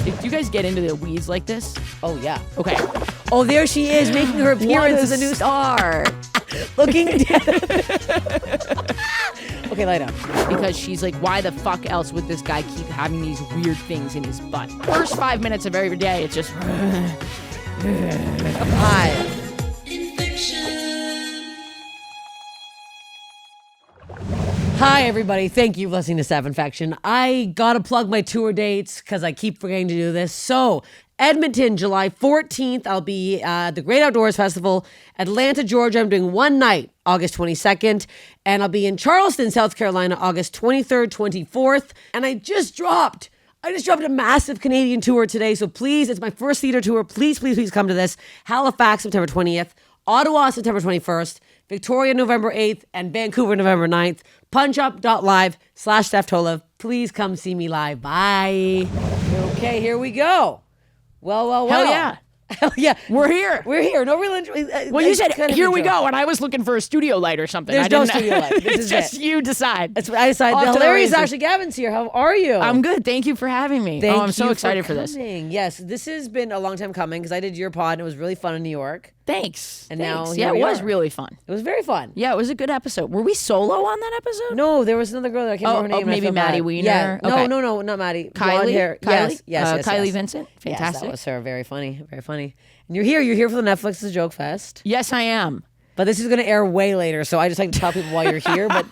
Do you guys get into the weeds like this? Oh, yeah. Okay. Oh, there she is, making her appearance as a new star. looking Okay, lie down. Because she's like, why the fuck else would this guy keep having these weird things in his butt? First 5 minutes of every day, it's just... Hi. Hi, everybody. Thank you for listening to Steph Infection. I got to plug my tour dates because I keep forgetting to do this. So, Edmonton, July 14th, I'll be at the Great Outdoors Festival. Atlanta, Georgia, I'm doing one night, August 22nd. And I'll be in Charleston, South Carolina, August 23rd, 24th. And I just dropped a massive Canadian tour today. So please, it's my first theater tour. Please, please, please come to this. Halifax, September 20th. Ottawa, September 21st. Victoria, November 8th. And Vancouver, November 9th. punchup.live/Steph Tolev. Please come see me live. Bye. Okay, here we go. Well. Hell yeah. Hell yeah. We're here. No real. Well, you said, here we go, and I was looking for a studio light or something. There's no studio light. This it's is just it. you decide. That's what I decided. The hilarious Ashely Gavin's here. How are you? I'm good. Thank you for having me. I'm so excited for this. Yes, this has been a long time coming because I did your pod and it was really fun in New York. Thanks. And now it was really fun. It was very fun. Yeah, it was a good episode. Were we solo on that episode? No, there was another girl that I can't remember her name. Maybe Maddie Wiener. Yeah. Okay. No, not Maddie. Kylie? Yes. Kylie Vincent. Fantastic. Yes, that was her. Very funny. Very funny. And you're here for the Netflix's Joke Fest. Yes, I am. But this is going to air way later, so I just like to tell people why you're here, but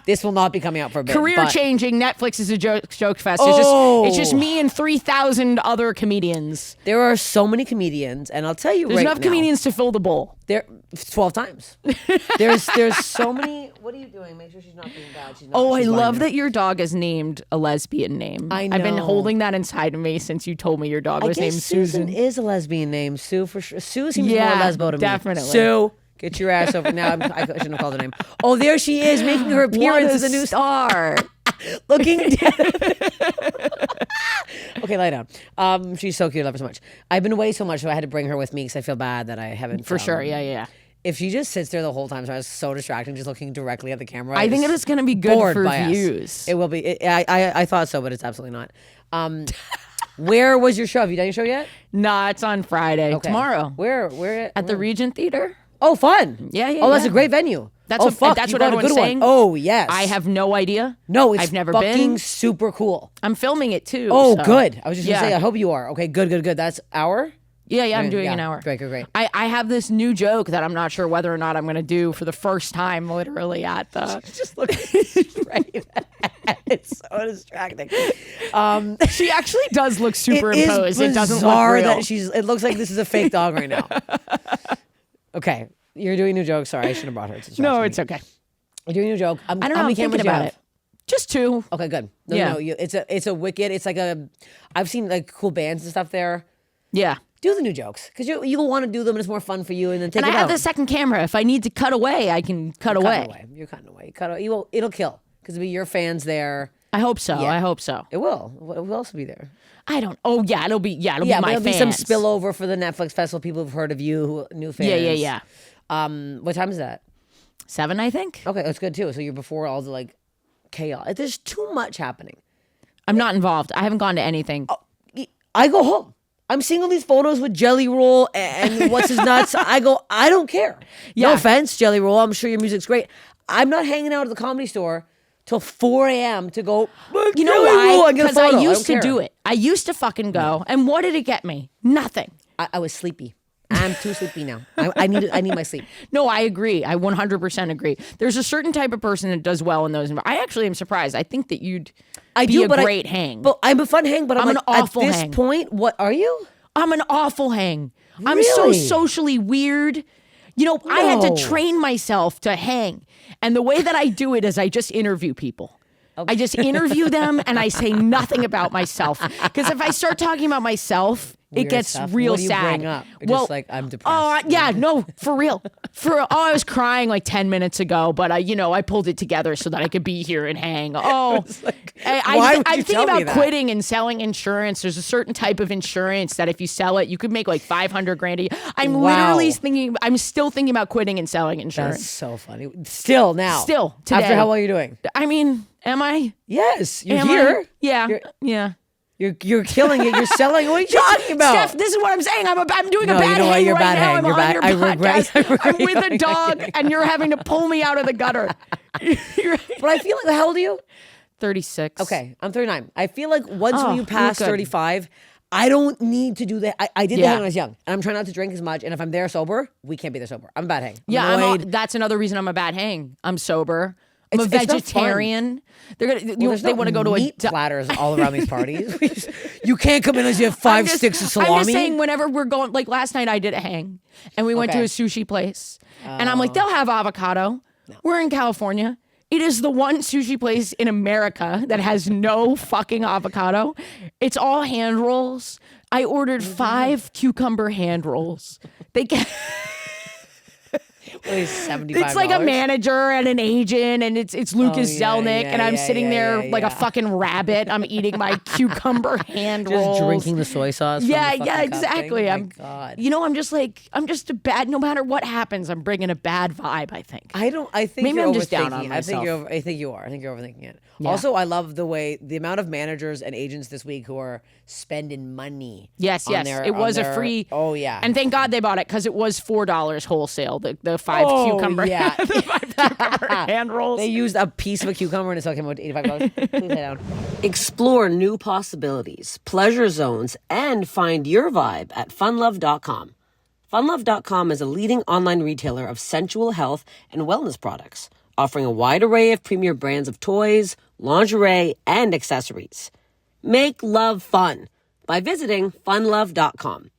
this will not be coming out for a bit. Career-changing, Netflix is a joke fest. It's just me and 3,000 other comedians. There are so many comedians, and I'll tell you There's enough comedians to fill the bowl. There, 12 times. There's so many. What are you doing? Make sure she's not being bad. She's not, I love that your dog is named a lesbian name. I know. I've been holding that inside of me since you told me your dog was named Susan. Is a lesbian name. Sue for sure. Sue seems more lesbo to me. Definitely. Sue. Get your ass over. Now I shouldn't have called her name. Oh, there she is, making her appearance as a new star. Looking Okay, lie down. She's so cute. I love her so much. I've been away so much, so I had to bring her with me because I feel bad that I haven't. For sure, yeah. If she just sits there the whole time, so I was so distracted, just looking directly at the camera. I think it is going to be good for views. It will be. I thought so, but it's absolutely not. Where was your show? Have you done your show yet? Nah, it's on Friday. Okay. Tomorrow. Where? At the Regent Theater. Oh, fun. Yeah. Oh, that's a great venue. That's what everyone's saying. Oh, yes. I have no idea. No, it's I've never fucking super cool. I'm filming it too. Oh, so. good. I was just going to say, I hope you are. Okay, good. That's hour? Yeah, I'm doing an hour. Great. I have this new joke that I'm not sure whether or not I'm going to do for the first time, literally at the... Just looking straight at It's so distracting. She actually does look superimposed. It doesn't look real. That it looks like this is a fake dog right now. Okay, you're doing a new joke. Sorry, I should have brought her. No, it's okay. You're doing a joke. I don't know. I'm thinking about it. Just 2. Okay, good. No. It's a wicked. It's like I've seen like cool bands and stuff there. Yeah. Do the new jokes because you want to do them and it's more fun for you and then take it out. And I have the second camera. If I need to cut away, I can cut away. You're cutting away. It'll kill because it'll be your fans there. I hope so. Yeah. I hope so. It will. Who else will be there? I don't. Oh yeah, it'll be my fans. There'll be some spillover for the Netflix festival. People who've heard of you, new fans. Yeah. What time is that? 7, I think. Okay, that's good too. So you're before all the like chaos. There's too much happening. I'm not involved. I haven't gone to anything. I go home. I'm seeing all these photos with Jelly Roll and what's his nuts. I go, I don't care. Yeah. No offense, Jelly Roll. I'm sure your music's great. I'm not hanging out at the Comedy Store till 4 a.m. to go, you know why? Because I used to do it. I used to fucking go. And what did it get me? Nothing. I was sleepy. I'm too sleepy now. I need my sleep. No, I agree. I 100% agree. There's a certain type of person that does well in those. I actually am surprised. I think that you'd be a great hang. But I'm a fun hang, but I'm an like, awful at this hang. point, what are you? I'm an awful hang. Really? I'm so socially weird. I had to train myself to hang. And the way that I do it is I just interview people. Okay. I just interview them and I say nothing about myself. Because if I start talking about myself, it gets real what do you sad. Bring up? Just like I'm depressed. Oh yeah, no, for real. I was crying like 10 minutes ago, but I pulled it together so that I could be here and hang. Oh, I'm thinking about quitting and selling insurance. There's a certain type of insurance that if you sell it, you could make like $500,000 a year. I'm still thinking about quitting and selling insurance. That's so funny. Still now. Still today. After how well you're doing? I mean, am I? Yes, you're here. Yeah. You're killing it. You're selling. What are you talking about? Steph, this is what I'm saying. I'm doing a bad you know what? hang You're right bad now. hang. I'm You're on bad. your I podcast. regret. I'm with a dog, and you're having to pull me out of the gutter. But I feel like, how old are you? 36. Okay, I'm 39. I feel like once Oh, you pass you're good. 35, I don't need to do that. I did that Yeah. when I was young, and I'm trying not to drink as much. And if I'm there sober, we can't be there sober. I'm a bad hang. Yeah, annoyed. that's another reason I'm a bad hang. I'm sober. I'm a It's not fun. vegetarian. They're gonna. There's They no want to go to meat a. platters all around these parties. You can't come in unless you have I'm 5 just- sticks of salami. I'm just saying, whenever we're going, like last night, I did a hang, and we went to Okay. a sushi place, and I'm like, they'll have avocado. We're in California. It is the one sushi place in America that has no fucking avocado. It's all hand rolls. I ordered 5 cucumber hand rolls. They get. $75. It's like a manager and an agent, and it's Lucas yeah, Zelnick, yeah, and I'm yeah, sitting yeah, there yeah, like yeah. a fucking rabbit. I'm eating my cucumber hand rolls. Just drinking the soy sauce. From Yeah, the yeah, fucking cup exactly. thing. I'm, My God. you know, I'm just a bad. No matter what happens, I'm bringing a bad vibe. I think. I think Maybe you're I'm just down overthinking on it. myself. I think you are. I think you're overthinking it. Yeah. Also, I love the amount of managers and agents this week who are spending money. Yes, on yes. their- It on was a their- free. Oh yeah. And thank God they bought it because it was $4 wholesale. The 5 Oh, cucumber. yeah. The 5 cucumber hand rolls. They used a piece of a cucumber and it still came out to $85. Please lay down. Explore new possibilities, pleasure zones, and find your vibe at funlove.com. Funlove.com is a leading online retailer of sensual health and wellness products, offering a wide array of premier brands of toys, lingerie, and accessories. Make love fun by visiting funlove.com.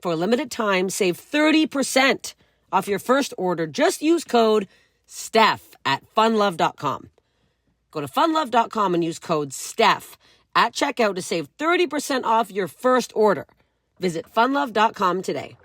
For a limited time, save 30% off your first order. Just use code STEPH at funlove.com. Go to funlove.com and use code STEPH at checkout to save 30% off your first order. Visit funlove.com today.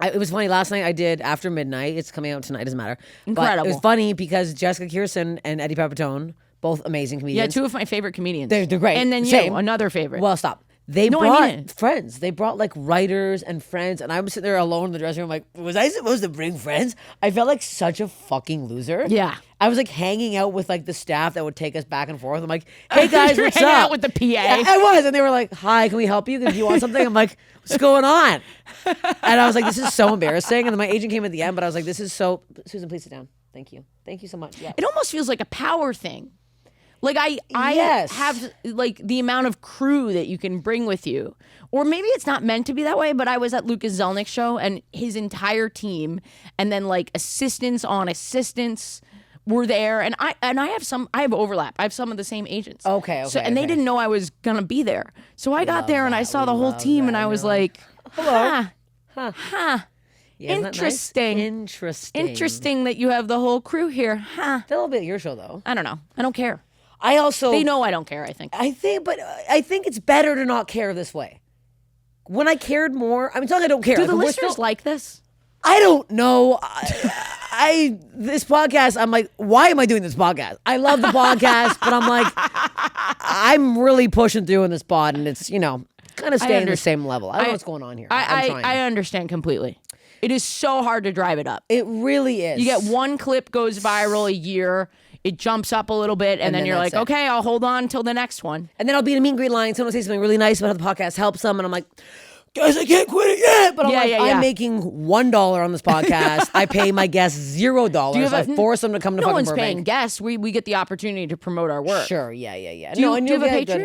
It was funny. Last night I did After Midnight. It's coming out tonight. Doesn't matter. Incredible. But it was funny because Jessica Kirsten and Eddie Pepitone, both amazing Yeah, comedians. 2 of my favorite comedians. They're great. And then you, Same. another favorite. Well, stop. They No, I brought mean it. friends. They brought like writers and friends, and I was sitting there alone in the dressing room. Like, was I supposed to bring friends? I felt like such a fucking loser. Yeah. I was like hanging out with like the staff that would take us back and forth. I'm like, hey guys, You're what's hanging up? out with the PA. Yeah, I was, and they were like, hi, can we help you? Do you want something? I'm like, what's going on? And I was like, this is so embarrassing. And then my agent came at the end, but I was like, this is so. Susan, please sit down. Thank you. Thank you so much. Yeah. It almost feels like a power thing. Like I Yes. have like the amount of crew that you can bring with you. Or maybe it's not meant to be that way, but I was at Lucas Zelnick's show and his entire team and then like assistants on assistants were there and I have overlap. I have some of the same agents. Okay, So okay, and they okay. didn't know I was going to be there. So I got there and I saw the whole team and I was like, Hello. huh. Yeah, isn't that nice? Interesting. Interesting that you have the whole crew here. Huh. A little bit of your show though. I don't know. I don't care. I also They know I don't care, I think. I think it's better to not care this way. When I cared more, I mean, it's not like I don't care. Do the Like, we're listeners still- like this? I don't know. This podcast, I'm like, why am I doing this podcast? I love the podcast, but I'm like, I'm really pushing through in this pod, and it's, kind of staying the same level. I don't know what's going on here. I'm trying. I understand completely. It is so hard to drive it up. It really is. You get one clip goes viral a year, it jumps up a little bit, and then you're that's like, it. okay, I'll hold on till the next one. And then I'll be in a meet and greet line. Someone will say something really nice about how the podcast helps them, and I'm like, guys, I can't quit it yet. But I'm I'm making $1 on this podcast. I pay my guests $0. I force them to come to no fucking one's Burbank. paying guests. We get the opportunity to promote our work. Sure, yeah. Do you have a Patreon?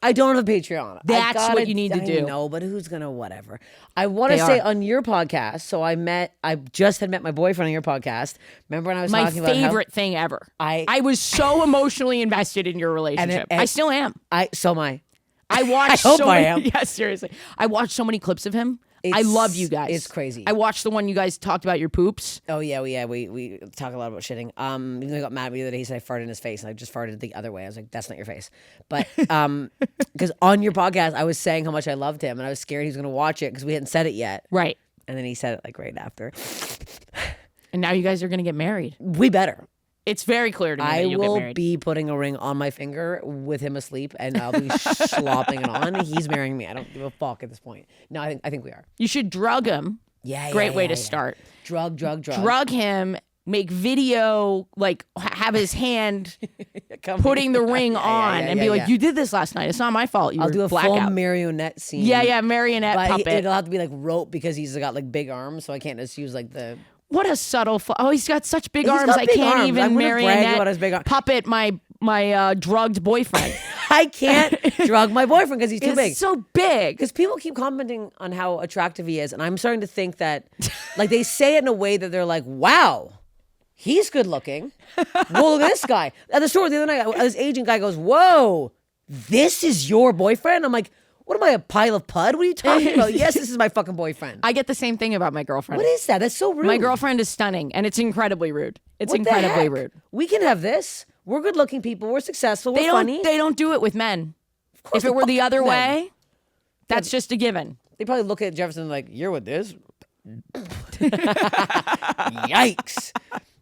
I don't have a Patreon. That's what you need to do. No, but who's gonna whatever? I want to say on your podcast. So I just had met my boyfriend on your podcast. Remember when I was My talking about favorite thing ever. I was so emotionally invested in your relationship. and I still am. so am I. I watched I hope so I many. am. Yeah, seriously. I watched so many clips of him. I love you guys. It's crazy. I watched the one you guys talked about your poops. Oh yeah, we talk a lot about shitting. Even though he got mad at me the other day, he said I farted in his face, and I just farted the other way. I was like, that's not your face. But because on your podcast, I was saying how much I loved him, and I was scared he was going to watch it because we hadn't said it yet. Right. And then he said it like right after. And now you guys are going to get married. We better. It's very clear to me I that you'll get will married. be putting a ring on my finger with him asleep, and I'll be slopping it on. He's marrying me. I don't give a fuck at this point. No, I think we are. You should drug him. Yeah, Great way to yeah. start. Drug. Drug him make video, like have his hand putting the ring on and be like, you did this last night. It's not my fault. I'll do a full marionette scene. Yeah, marionette puppet. It'll have to be like rope because he's got like big arms, so I can't just use like the... What a subtle... he's got such big arms. I can't even marionette puppet my drugged boyfriend. I can't drug my boyfriend because he's too big. He's so big. Because people keep commenting on how attractive he is, and I'm starting to think that, like, they say it in a way that they're like, wow, he's good looking. Whoa, look at this guy. At the store the other night, this Asian guy goes, whoa, this is your boyfriend? I'm like, what am I, a pile of pud? What are you talking about? Yes, this is my fucking boyfriend. I get the same thing about my girlfriend. What is that? That's so rude. My girlfriend is stunning, and it's incredibly rude. It's incredibly rude. We can have this. We're good-looking people. We're successful. We're funny. They don't do it with men. Of course, if it were the other way, that's just a given. They probably look at Jefferson like, you're with this? Yikes.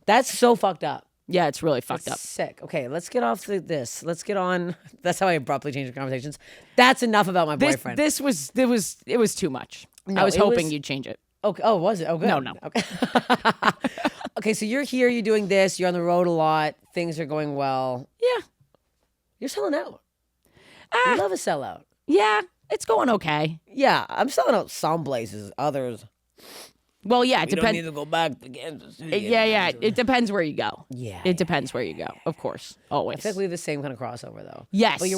That's so fucked up. Yeah, it's really fucked up. Sick. Okay, let's get off this. Let's get on. That's how I abruptly changed the conversations. That's enough about my boyfriend. It was too much. No, I was hoping you'd change it. Okay. Oh, was it? Oh, good. No. Okay. Okay, so you're here. You're doing this. You're on the road a lot. Things are going well. Yeah. You're selling out. You love a sellout. Yeah, it's going okay. Yeah, I'm selling out some places. Others. Well, yeah, it depends. Don't need to go back to Kansas City. Yeah. It depends where you go. Yeah. It depends where you go, of course. Always. I feel like we have the same kind of crossover, though. Yes. But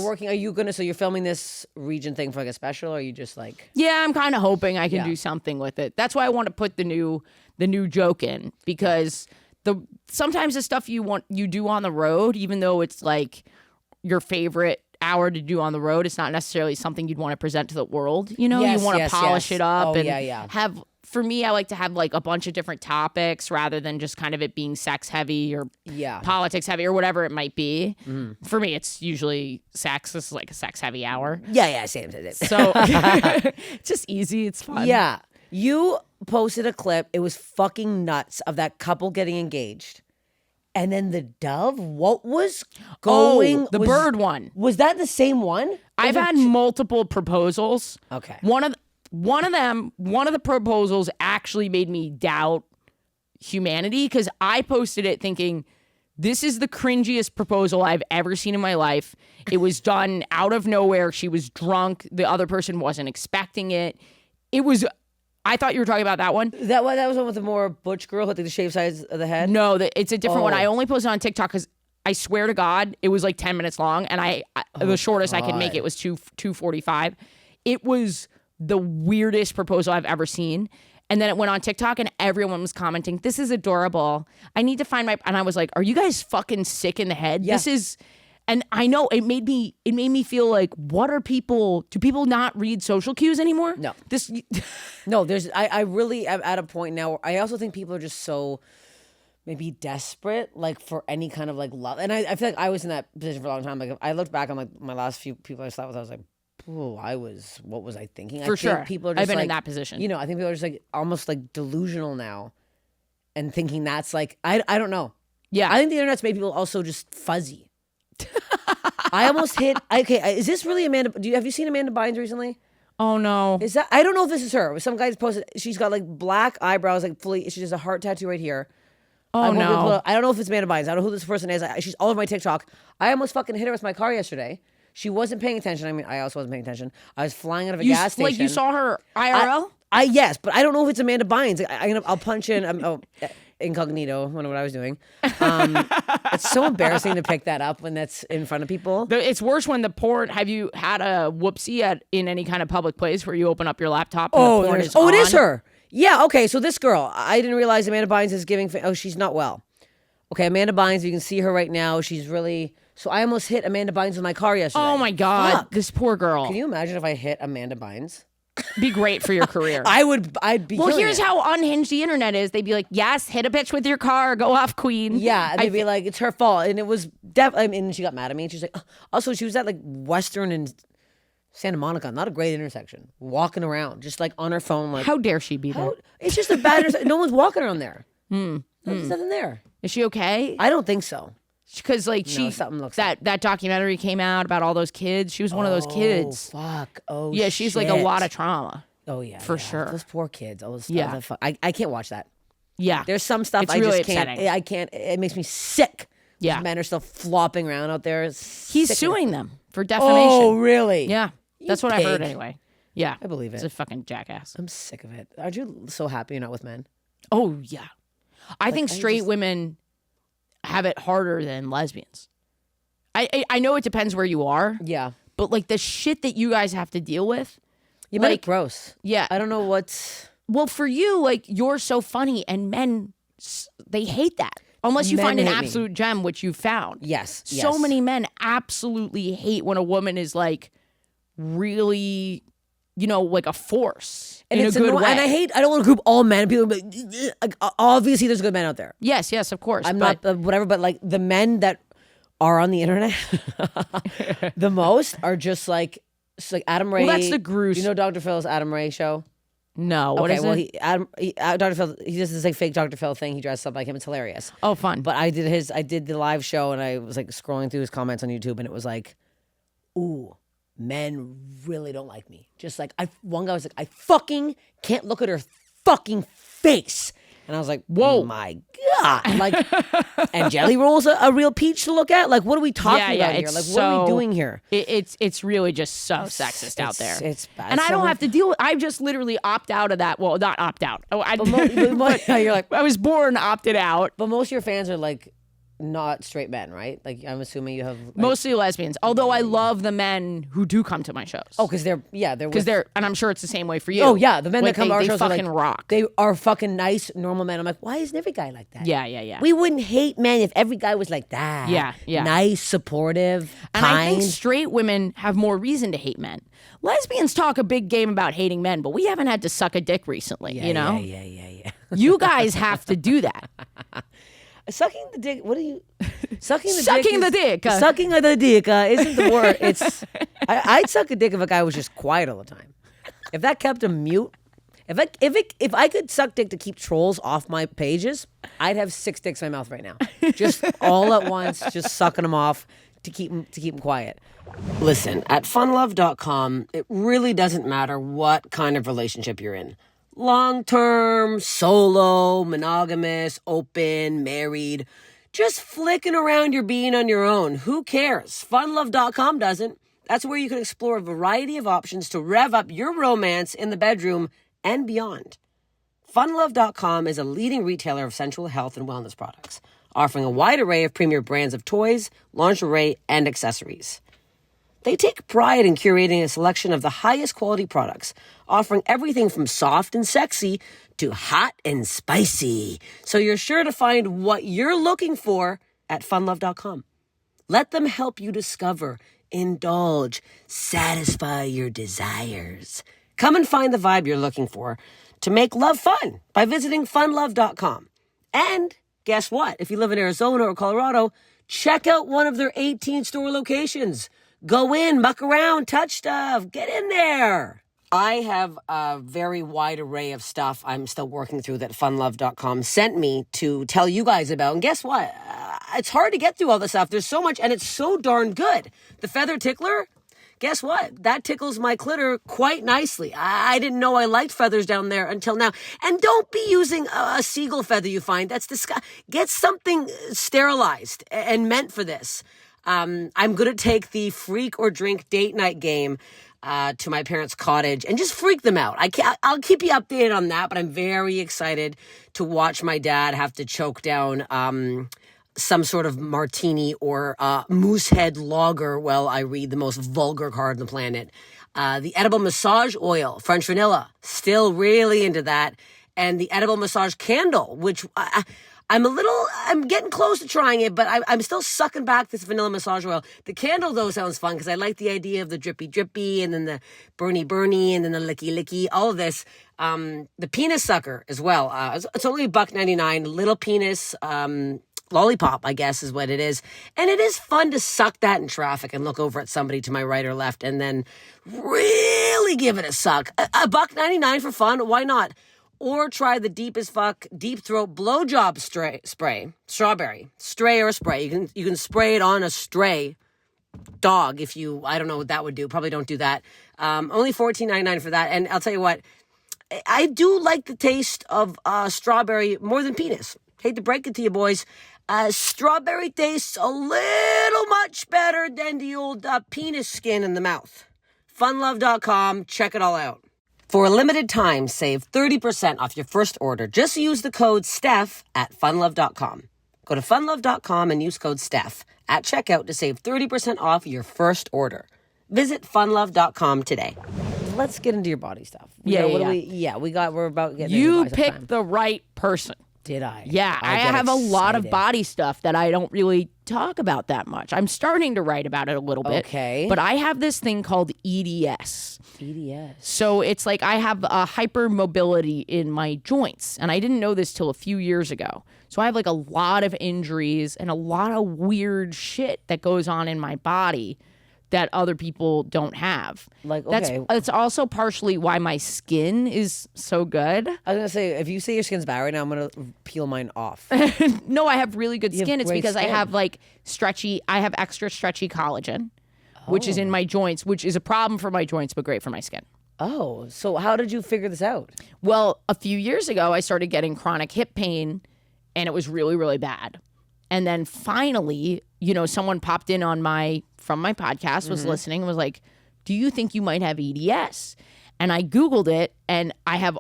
so you're filming this region thing for like a special, or are you just like... Yeah, I'm kind of hoping I can do something with it. That's why I want to put the new joke in, because sometimes the stuff you do on the road, even though it's like your favorite hour to do on the road, it's not necessarily something you'd want to present to the world. You know, you want to polish it up and have... For me, I like to have like a bunch of different topics rather than just kind of it being sex heavy or politics heavy or whatever it might be. For me, it's usually sex. This is like a sex heavy hour. Yeah, same. So it's just easy. It's fun. Yeah. You posted a clip. It was fucking nuts of that couple getting engaged. And then the dove, what was going? The bird one. Was that the same one? I've had multiple proposals. Okay. One of the proposals actually made me doubt humanity, because I posted it thinking, this is the cringiest proposal I've ever seen in my life. It was done out of nowhere. She was drunk. The other person wasn't expecting it. I thought you were talking about that one. That was one with the more butch girl with the shaved sides of the head? No, it's a different one. I only posted on TikTok because I swear to God, it was like 10 minutes long, and the shortest I could make it was 2:45. It was the weirdest proposal I've ever seen. And then it went on TikTok and everyone was commenting, this is adorable. I need to find and I was like, are you guys fucking sick in the head? Yeah. And I know it made me feel like, do people not read social cues anymore? No. No, I really am at a point now where I also think people are just so maybe desperate, like for any kind of like love. And I feel like I was in that position for a long time. Like I looked back on like my last few people I slept with, I was like, oh, what was I thinking? For sure. People are just I've been like, in that position. You know, I think people are just like almost like delusional now and thinking that's like, I don't know. Yeah. I think the internet's made people also just fuzzy. I almost hit, is this really Amanda? Have you seen Amanda Bynes recently? Oh no. Is that, I don't know if this is her. Some guys posted, she's got like black eyebrows, like fully, she has a heart tattoo right here. Oh no. I don't know if it's Amanda Bynes. I don't know who this person is. She's all over my TikTok. I almost fucking hit her with my car yesterday. She wasn't paying attention. I mean, I also wasn't paying attention. I was flying out of a gas station. Like you saw her IRL? Yes, but I don't know if it's Amanda Bynes. I'll punch in incognito. I wonder what I was doing. It's so embarrassing to pick that up when that's in front of people. It's worse when the porn. Have you had a whoopsie in any kind of public place where you open up your laptop and the porn is on? It is her. Yeah. Okay. So this girl, I didn't realize Amanda Bynes is giving. She's not well. Okay, Amanda Bynes. You can see her right now. She's really. So I almost hit Amanda Bynes with my car yesterday. Oh my God, Fuck. This poor girl. Can you imagine if I hit Amanda Bynes? Be great for your career. I'd be. Well, here's how unhinged the internet is. They'd be like, yes, hit a bitch with your car, go off, queen. Yeah, and they'd be like, it's her fault. And it was definitely, I mean, she got mad at me. And she's like, also, she was at like Western and Santa Monica, not a great intersection, walking around, just like on her phone. Like, how dare she be there? It's just a bad intersection. No one's walking around there. There's nothing there. Is she okay? I don't think so. Because like something looks that documentary came out about all those kids. She was one of those kids. Oh fuck! Oh yeah, she's like a lot of trauma. Oh yeah, for sure. Those poor kids. All those yeah. I can't watch that. Yeah. There's some stuff It's I really just can't. upsetting. I can't. It makes me sick. Yeah. These men are still flopping around out there. He's Sick. suing them for defamation. Oh, really? Yeah. That's what I heard anyway. Yeah. I believe it. He's a fucking jackass. I'm sick of it. Aren't you so happy you're not with men? Oh, yeah. I think straight women have it harder than lesbians. I know it depends where you are. Yeah. But like the shit that you guys have to deal with. You like gross. Yeah. I don't know what's. Well, for you, like you're so funny and men, they hate that. Unless you find an absolute gem, which you found. Yes. So many men absolutely hate when a woman is like really, like a force And in it's a good way. And I don't want to group all men. People be like, obviously there's good men out there. Yes, of course. I'm not whatever, but like the men that are on the internet the most are just like Adam Ray. Well, that's the Gruce. You know Dr. Phil's Adam Ray show? No, what is it? Dr. Phil, he does this like fake Dr. Phil thing. He dresses up like him. It's hilarious. Oh, fun. But I did the live show and I was like scrolling through his comments on YouTube and it was like, ooh, men really don't like me. Just like one guy was like, I fucking can't look at her fucking face. And I was like, whoa, my God. Like, and Jelly Roll's a real peach to look at? Like, what are we talking about here? Like, what are we doing here? It's really just so sexist out there. It's bad. And I don't have to deal with I just literally opt out of that. Well, not opt out. You're like, I was born opted out. But most of your fans are like, not straight men, right? Like, I'm assuming you have... Like, mostly lesbians. Although I love the men who do come to my shows. Oh, because they're and I'm sure it's the same way for you. Oh, yeah. The men that come to our shows fucking are like, rock. They are fucking nice, normal men. I'm like, why isn't every guy like that? Yeah. We wouldn't hate men if every guy was like that. Yeah. Nice, supportive, and kind. I think straight women have more reason to hate men. Lesbians talk a big game about hating men, but we haven't had to suck a dick recently, you know? Yeah. You guys have to do that. Sucking the dick. What are you? Sucking the dick. Sucking the dick isn't the word. It's. I'd suck a dick if a guy was just quiet all the time. If that kept him mute. If I could suck dick to keep trolls off my pages, I'd have 6 dicks in my mouth right now, just all at once, just sucking them off to keep them quiet. Listen, at funlove.com, it really doesn't matter what kind of relationship you're in. Long-term, solo, monogamous, open, married. Just flicking around your being on your own. Who cares? Funlove.com doesn't. That's where you can explore a variety of options to rev up your romance in the bedroom and beyond. Funlove.com is a leading retailer of sensual health and wellness products, offering a wide array of premier brands of toys, lingerie, and accessories. They take pride in curating a selection of the highest quality products, offering everything from soft and sexy to hot and spicy. So you're sure to find what you're looking for at funlove.com. Let them help you discover, indulge, satisfy your desires. Come and find the vibe you're looking for to make love fun by visiting funlove.com. And guess what? If you live in Arizona or Colorado, check out one of their 18 store locations. Go in, muck around, touch stuff, get in there. I have a very wide array of stuff I'm still working through that funlove.com sent me to tell you guys about. And guess what? It's hard to get through all this stuff. There's so much, and it's so darn good. The feather tickler, guess what? That tickles my clitor quite nicely. I didn't know I liked feathers down there until now. And don't be using a seagull feather you find. That's disgusting. Get something sterilized and meant for this. I'm going to take the freak or drink date night game to my parents' cottage and just freak them out. I'll keep you updated on that, but I'm very excited to watch my dad have to choke down some sort of martini or moosehead lager while I read the most vulgar card on the planet. The edible massage oil, French vanilla, still really into that. And the edible massage candle, which I'm getting close to trying it, but I'm still sucking back this vanilla massage oil. The candle, though, sounds fun because I like the idea of the drippy drippy and then the burny and then the licky licky, all of this. The penis sucker as well. It's only $1.99, little penis, lollipop, I guess is what it is. And it is fun to suck that in traffic and look over at somebody to my right or left and then really give it a suck. $1.99 for fun, why not? Or try the deep as fuck deep throat blowjob spray, strawberry, stray or spray. You can spray it on a stray dog if you, I don't know what that would do. Probably don't do that. Only $14.99 for that. And I'll tell you what, I do like the taste of strawberry more than penis. Hate to break it to you, boys. Strawberry tastes a little much better than the old penis skin in the mouth. Funlove.com. Check it all out. For a limited time, save 30% off your first order. Just use the code STEPH at funlove.com. Go to funlove.com and use code STEPH at checkout to save 30% off your first order. Visit funlove.com today. Let's get into your body stuff. We're about getting You into body picked the right person. Did I? Yeah, I have a lot of body stuff that I don't really talk about that much. I'm starting to write about it a little bit. Okay. But I have this thing called EDS. EDS. So it's like I have a hypermobility in my joints. And I didn't know this till a few years ago. So I have like a lot of injuries and a lot of weird shit that goes on in my body that other people don't have. Like, okay. That's also partially why my skin is so good. I was going to say, if you say your skin's bad right now, I'm going to peel mine off. No, I have really good skin. It's because skin. I have I have extra stretchy collagen, which is in my joints, which is a problem for my joints, but great for my skin. Oh, so how did you figure this out? Well, a few years ago, I started getting chronic hip pain, and it was really, really bad. And then finally, someone popped in from my podcast, was listening, and was like, do you think you might have EDS? And I Googled it, and I had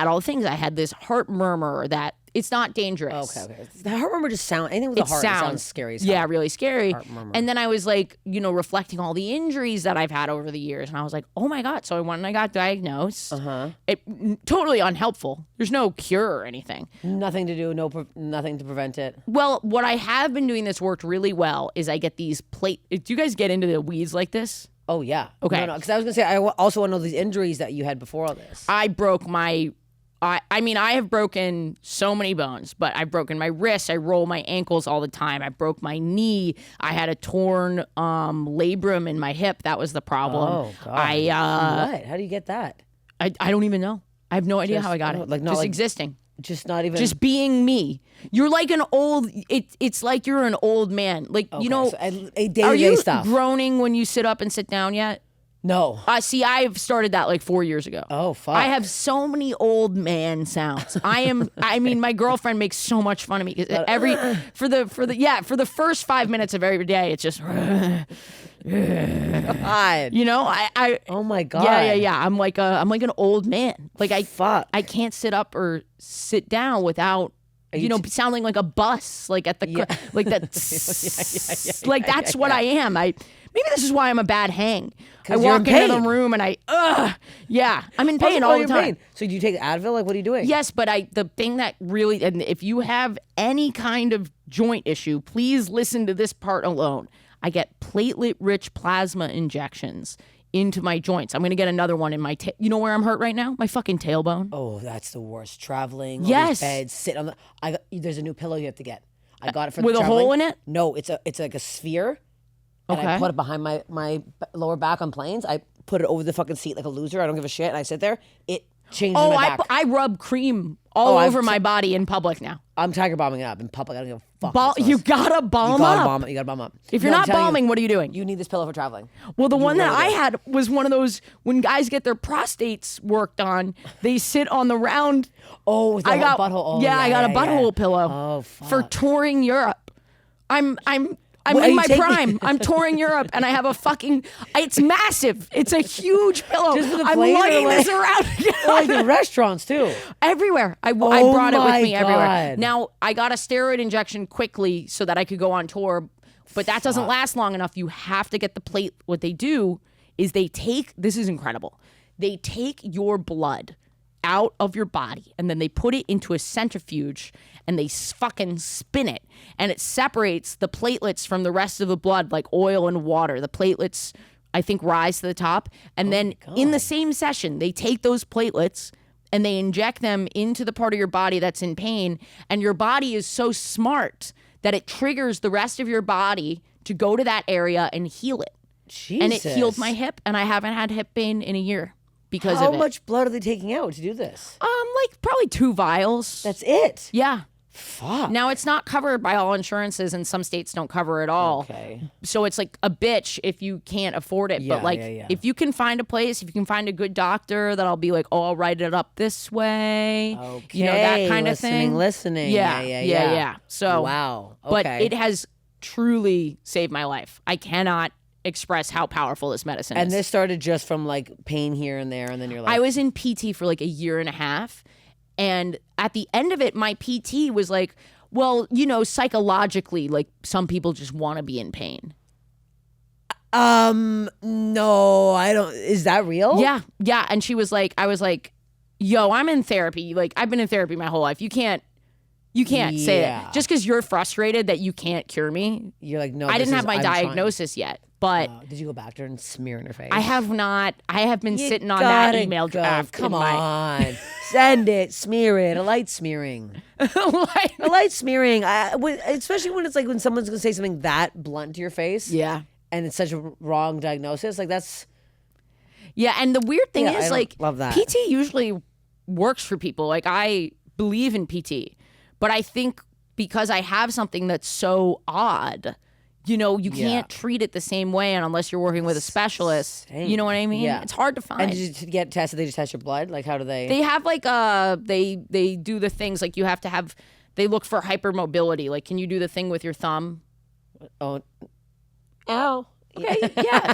all the things. I had this heart murmur that it's not dangerous. Okay. The heart murmur just sounds, anything with a heart sounds scary as hell. Yeah, really scary. Heart murmur. And then I was like, reflecting all the injuries that I've had over the years. And I was like, oh my God. So I went and I got diagnosed. It totally unhelpful. There's no cure or anything. Nothing to do, nothing to prevent it. Well, what I have been doing that's worked really well is I get these do you guys get into the weeds like this? Oh, yeah. Okay. No, because I was going to say, I also want to know these injuries that you had before all this. I broke my... I have broken so many bones, but I've broken my wrists. I roll my ankles all the time. I broke my knee. I had a torn labrum in my hip. That was the problem. Oh, God. What? How do you get that? I don't even know. I have no idea how I got it. Just existing. Just not even... Just being me. You're like an old... It's like you're an old man. Like, so day-to-day are you stuff. groaning when you sit up and sit down yet? No. See, I've started that like 4 years ago. Oh, fuck. I have so many old man sounds. My girlfriend makes so much fun of me. For the first 5 minutes of every day, it's just... God. Oh my God. Yeah. I'm like an old man. Like I can't sit up or sit down without sounding like a bus, like at the like that. Like that's what I am. Maybe this is why I'm a bad hang. I walk into the room and I'm in pain all the time. Pain. So do you take Advil? Like, what are you doing? Yes, but the thing that really, and if you have any kind of joint issue, please listen to this part alone. I get platelet-rich plasma injections into my joints. I'm going to get another one in my you know where I'm hurt right now? My fucking tailbone. Oh, that's the worst. Traveling. Yes. All these beds, sit on there's a new pillow you have to get. I got it for with the a hole in it? No, it's like a sphere. And I put it behind my lower back on planes. I put it over the fucking seat like a loser. I don't give a shit. And I sit there. It changes my back. I rub cream all over my body in public now. I'm tiger bombing it up in public. I don't give a fuck. You gotta balm up. You gotta balm up. If you're not balming, what are you doing? You need this pillow for traveling. Well, the one that I had was one of those when guys get their prostates worked on, they sit on the round. Oh, I got butthole. Oh, yeah, I got a butthole pillow. Oh, fuck. For touring Europe. I'm in my prime. I'm touring Europe, and I have a fucking... It's massive. It's a huge pillow. Just for the I'm plane lugging this around. Like the restaurants, too. Everywhere. I brought it with me God. everywhere. Now, I got a steroid injection quickly so that I could go on tour, but that doesn't last long enough. You have to get the plate. What they do is they take... This is incredible. They take your blood out of your body, and then they put it into a centrifuge, and they fucking spin it, and it separates the platelets from the rest of the blood like oil and water. The platelets, I think, rise to the top, and then in the same session, they take those platelets and they inject them into the part of your body that's in pain, and your body is so smart that it triggers the rest of your body to go to that area and heal it. Jesus. And it healed my hip, and I haven't had hip pain in a year. Because of it. How much blood are they taking out to do this? Like probably 2 vials. That's it? Yeah. Fuck. Now, it's not covered by all insurances, and some states don't cover it all. Okay. So it's like a bitch if you can't afford it. Yeah, but like, if you can find a place, if you can find a good doctor that'll be like, oh, I'll write it up this way. Okay. You know, that kind of thing. Listening. Yeah. So, wow. Okay. But it has truly saved my life. I cannot express how powerful this medicine is. And this started just from like pain here and there, and then you're like, I was in PT for like a year and a half. And at the end of it, my PT was like, well, you know, psychologically, like some people just want to be in pain. No, I don't. Is that real? Yeah. And she was like, I was like, yo, I'm in therapy. Like, I've been in therapy my whole life. You can't say it. Just because you're frustrated that you can't cure me. You're like, no, I didn't have my diagnosis yet. But did you go back there and smear in her face? I have not. I have been sitting on that email draft. Come on. Send it. Smear it. A light smearing. A light smearing. Especially when it's like when someone's going to say something that blunt to your face. Yeah. And it's such a wrong diagnosis. Like that's. Yeah. And the weird thing is like, love that. PT usually works for people. Like I believe in PT. But I think because I have something that's so odd, you know, you can't treat it the same way, and unless you're working with a specialist, you know what I mean? Yeah. It's hard to find. And did you get tested? They just test your blood? Like, how do they? They have like they do the things like you have to have. They look for hypermobility. Like, can you do the thing with your thumb? Oh, ow. Okay, yeah.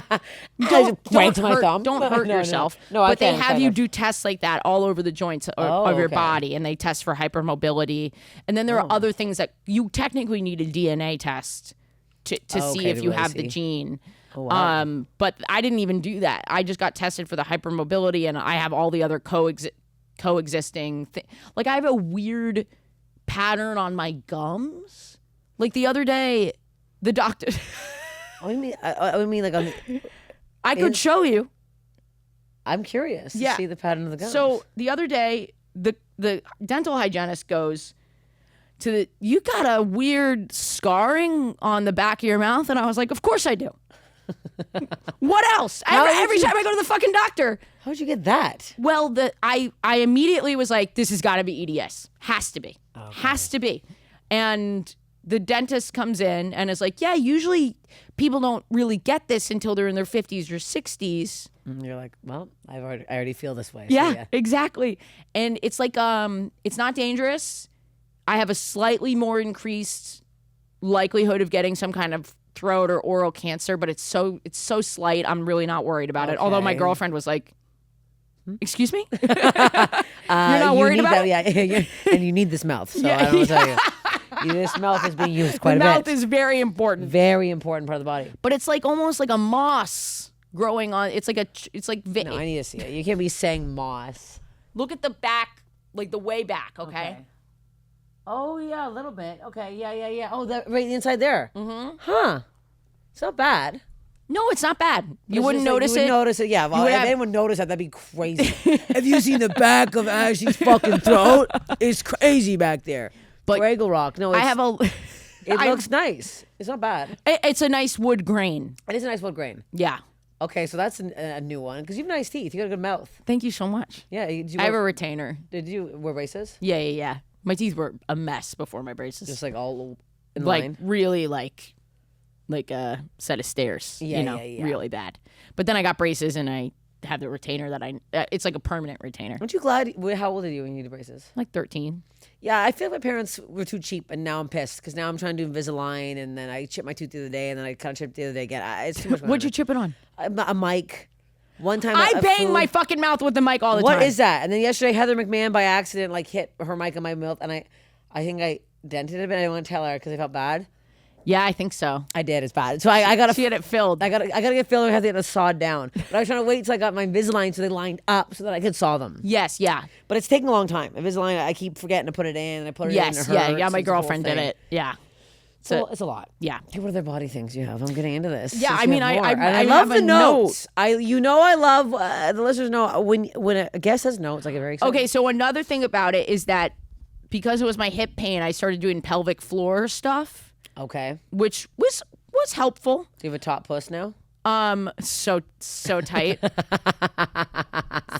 Don't hurt, don't hurt yourself. No, but they have you do tests like that all over the joints of your okay. body, and they test for hypermobility. And then there are other things that you technically need a DNA test to see if you have the gene. Oh, wow. But I didn't even do that. I just got tested for the hypermobility, and I have all the other coexisting things. Like I have a weird pattern on my gums. Like the other day, the doctor. I mean, like I could show you. I'm curious to see the pattern of the gums. So the other day, the dental hygienist goes to you got a weird scarring on the back of your mouth, and I was like, of course I do. What else? Every time I go to the fucking doctor. How'd you get that? Well, I immediately was like, this has got to be EDS. Has to be. Okay. Has to be. And the dentist comes in and is like, yeah, usually people don't really get this until they're in their 50s or 60s. And you're like, well, I already feel this way. Yeah, so yeah, exactly. And it's like, it's not dangerous. I have a slightly more increased likelihood of getting some kind of throat or oral cancer, but it's so slight. I'm really not worried about it. Although my girlfriend was like, excuse me? You're not worried about it? Yeah, and you need this mouth. So I don't know what to tell you. This mouth is being used quite a bit. The mouth is very important. Very important part of the body. But it's like almost like a moss growing on. It's like No, I need to see it. You can't be saying moss. Look at the back, like the way back, okay? Oh, yeah, a little bit. Okay, yeah. Oh, that right inside there. Mm-hmm. Huh. It's not bad. No, it's not bad. You wouldn't notice it. You would notice it, yeah. Well, if anyone noticed that, that'd be crazy. Have you seen the back of Ashely's fucking throat? It's crazy back there. But Greggle Rock. No, I have a... It looks nice. It's not bad. It's a nice wood grain. It is a nice wood grain. Yeah. Okay, so that's a new one. Because you have nice teeth. You got a good mouth. Thank you so much. Yeah. I have a retainer. Did you wear braces? Yeah. My teeth were a mess before my braces. Just like all in line? Really like a set of stairs. Yeah. Really bad. But then I got braces and I have the retainer that it's like a permanent retainer. Aren't you glad? How old are you when you did braces? Like 13. Yeah, I feel like my parents were too cheap, and now I'm pissed because now I'm trying to do Invisalign, and then I chipped my tooth the other day, and then I kind of chipped the other day again. It's too much. What'd you chip it on? A mic. One time I bang my fucking mouth with the mic all the time. What is that? And then yesterday, Heather McMahon by accident hit her mic on my mouth, and I think I dented it, but I didn't want to tell her because I felt bad. Yeah, I think so. I did. It's bad. So I got to. She had it filled. I got to get filled. I had to get it sawed down. But I was trying to wait till I got my Invisalign so they lined up so that I could saw them. Yes, yeah. But it's taking a long time. Invisalign, I keep forgetting to put it in. And I put it in. And it hurts. Yeah. My girlfriend did it. Yeah. So it's a lot. Yeah. Hey, what other body things you have? I'm getting into this. Yeah, I mean, I love have the notes. I love the listeners know when a guest has notes, I get very excited. Okay, so another thing about it is that because it was my hip pain, I started doing pelvic floor stuff. Okay. Which was helpful. Do you have a top puss now? So tight.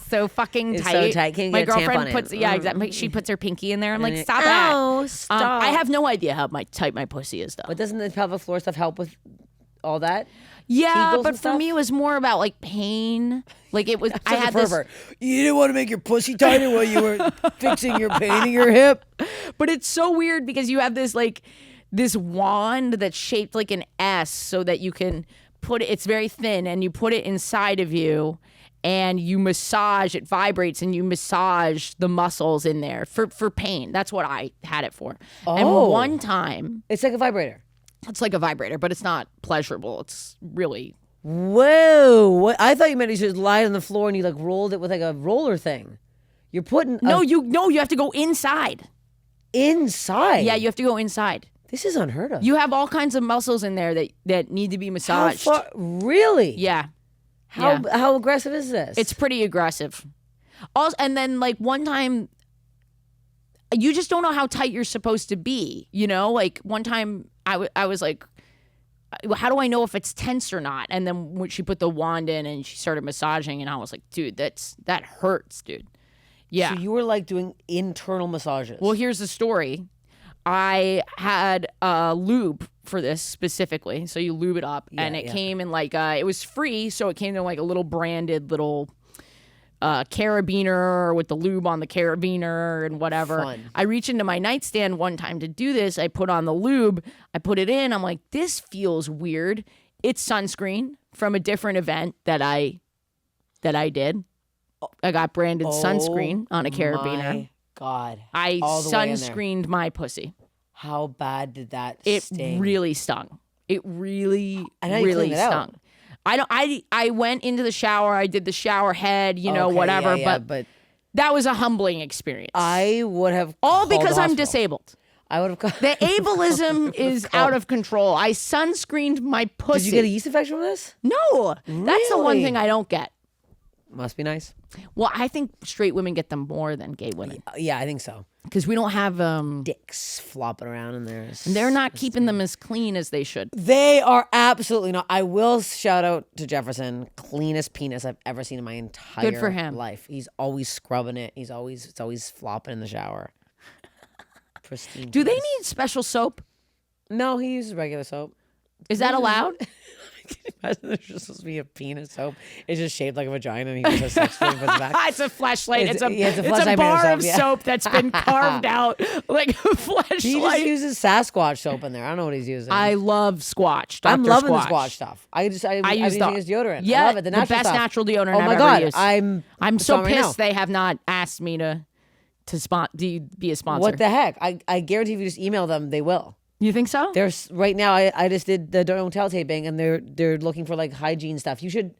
So fucking It's tight. so tight. Can't My get a tampon girlfriend in. puts exactly. She puts her pinky in there. I'm like, it- stop Ow, it. stop. I have no idea how tight my pussy is though. But doesn't the pelvic floor stuff help with all that? Yeah, Kegels but and for stuff? me it was more about like pain. Like it was. I Such a had this. pervert. You didn't want to make your pussy tighter while you were fixing your pain in your hip. But it's so weird because you have this like this wand that's shaped like an S, so that you can put it. It's very thin, and you put it inside of you. And you massage, it vibrates, and you massage the muscles in there for pain. That's what I had it for. Oh. And one time, It's like a vibrator. it's like a vibrator, but it's not pleasurable. It's really... Whoa! What? I thought you meant you just lied on the floor and you like rolled it with like a roller thing. You're putting You have to go inside. inside. Yeah, you have to go inside. This is unheard of. You have all kinds of muscles in there that need to be How massaged. far? Really? Yeah. How aggressive is this? It's pretty aggressive. Also, and then like one time, you just don't know how tight you're supposed to be. You know, like one time I was like, how do I know if it's tense or not? And then when she put the wand in and she started massaging, and I was like, dude, that hurts, dude. Yeah. So you were like doing internal massages. Well, here's the story. I had lube for this specifically. So you lube it up, and it came in like, it was free. So it came in like a little branded little carabiner with the lube on the carabiner and whatever. Fun. I reach into my nightstand one time to do this. I put on the lube. I put it in. I'm like, this feels weird. It's sunscreen from a different event that I did. I got branded sunscreen on a carabiner. My God. I All the way in there. sunscreened my pussy. How bad did that It sting? really stung. It really, And how you really clean it out? stung. I went into the shower. I did the shower head, Okay, whatever. yeah, but that was a humbling experience. I would have All called the because I'm hospital. disabled. I would have. The ableism is out of control. I sunscreened my pussy. Did you get a yeast infection from this? No, that's the one Really? thing I don't get. Must be nice. Well, I think straight women get them more than gay women Yeah, I think so. because we don't have Dicks flopping around in there. They're not keeping them as clean as they should. They are absolutely not. I will shout out to Jefferson, cleanest penis I've ever seen in my entire Good for him. life. He's always scrubbing it. It's always flopping in the shower. Pristine. Do they penis. need special soap? No, he uses regular soap. Is that allowed? Imagine there's just supposed to be a penis soap. It's just shaped like a vagina, and he just has sex toy and puts it back. It's a fleshlight. It's a fleshlight bar made of of soap, yeah. soap that's been carved out like a He just fleshlight. uses Sasquatch soap in there. I don't know what he's using. I love Squatch. I'm Dr. loving Squatch. the Squatch stuff. I use think the it's deodorant. Yeah, I love it. The natural best stuff. natural deodorant Oh I've my ever God, used. I'm so right now. pissed they have not asked me to be a sponsor. What the heck? I guarantee if you just email them, they will. You think so? There's right now. I just did the Don't Tell taping, and they're looking for like hygiene stuff. You should.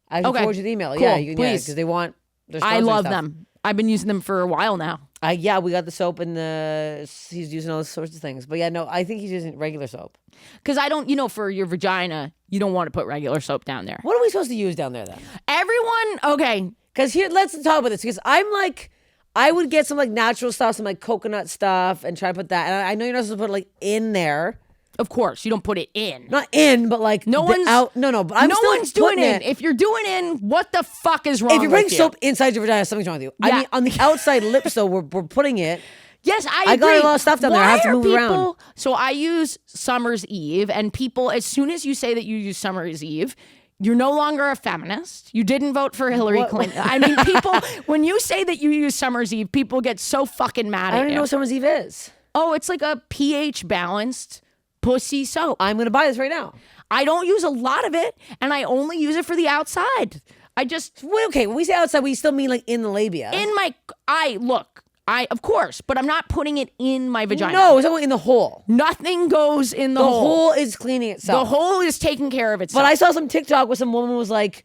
I can Okay. forward you the email. Cool. Yeah, you can, Please. because they want. they're I sponsoring love stuff. them. I've been using them for a while now. Yeah, we got the soap and he's using all sorts of things. But yeah, no, I think he's using regular soap. Because I don't, for your vagina, you don't want to put regular soap down there. What are we supposed to use down there then? Everyone, okay. Because here, let's talk about this. Because I'm like, I would get some like natural stuff, some like coconut stuff, and try to put that. And I know you're not supposed to put it like in there. Of course, you don't put it in. Not in, but like No one's out. No, but I'm no still one's doing putting it. If you're doing in, what the fuck is wrong? If you're putting with you? soap inside your vagina, something's wrong with you. I Yeah. mean, on the outside lips, though, we're putting it. Yes, I I got agree. a lot of stuff down there. I Why have to are move people, around. So I use Summer's Eve, and people, as soon as you say that you use Summer's Eve, you're no longer a feminist. You didn't vote for Hillary Clinton. I mean, people, when you say that you use Summer's Eve, people get so fucking mad I at don't even you. know what Summer's Eve is. Oh, it's like a pH balanced pussy soap. I'm going to buy this right now. I don't use a lot of it, and I only use it for the outside. I just Well, okay, when we say outside, we still mean like in the labia. in my of course, but I'm not putting it in my vagina. No, it's only in the hole. Nothing goes in the The hole. hole is cleaning itself. The hole is taking care of itself. But I saw some TikTok where some woman was like,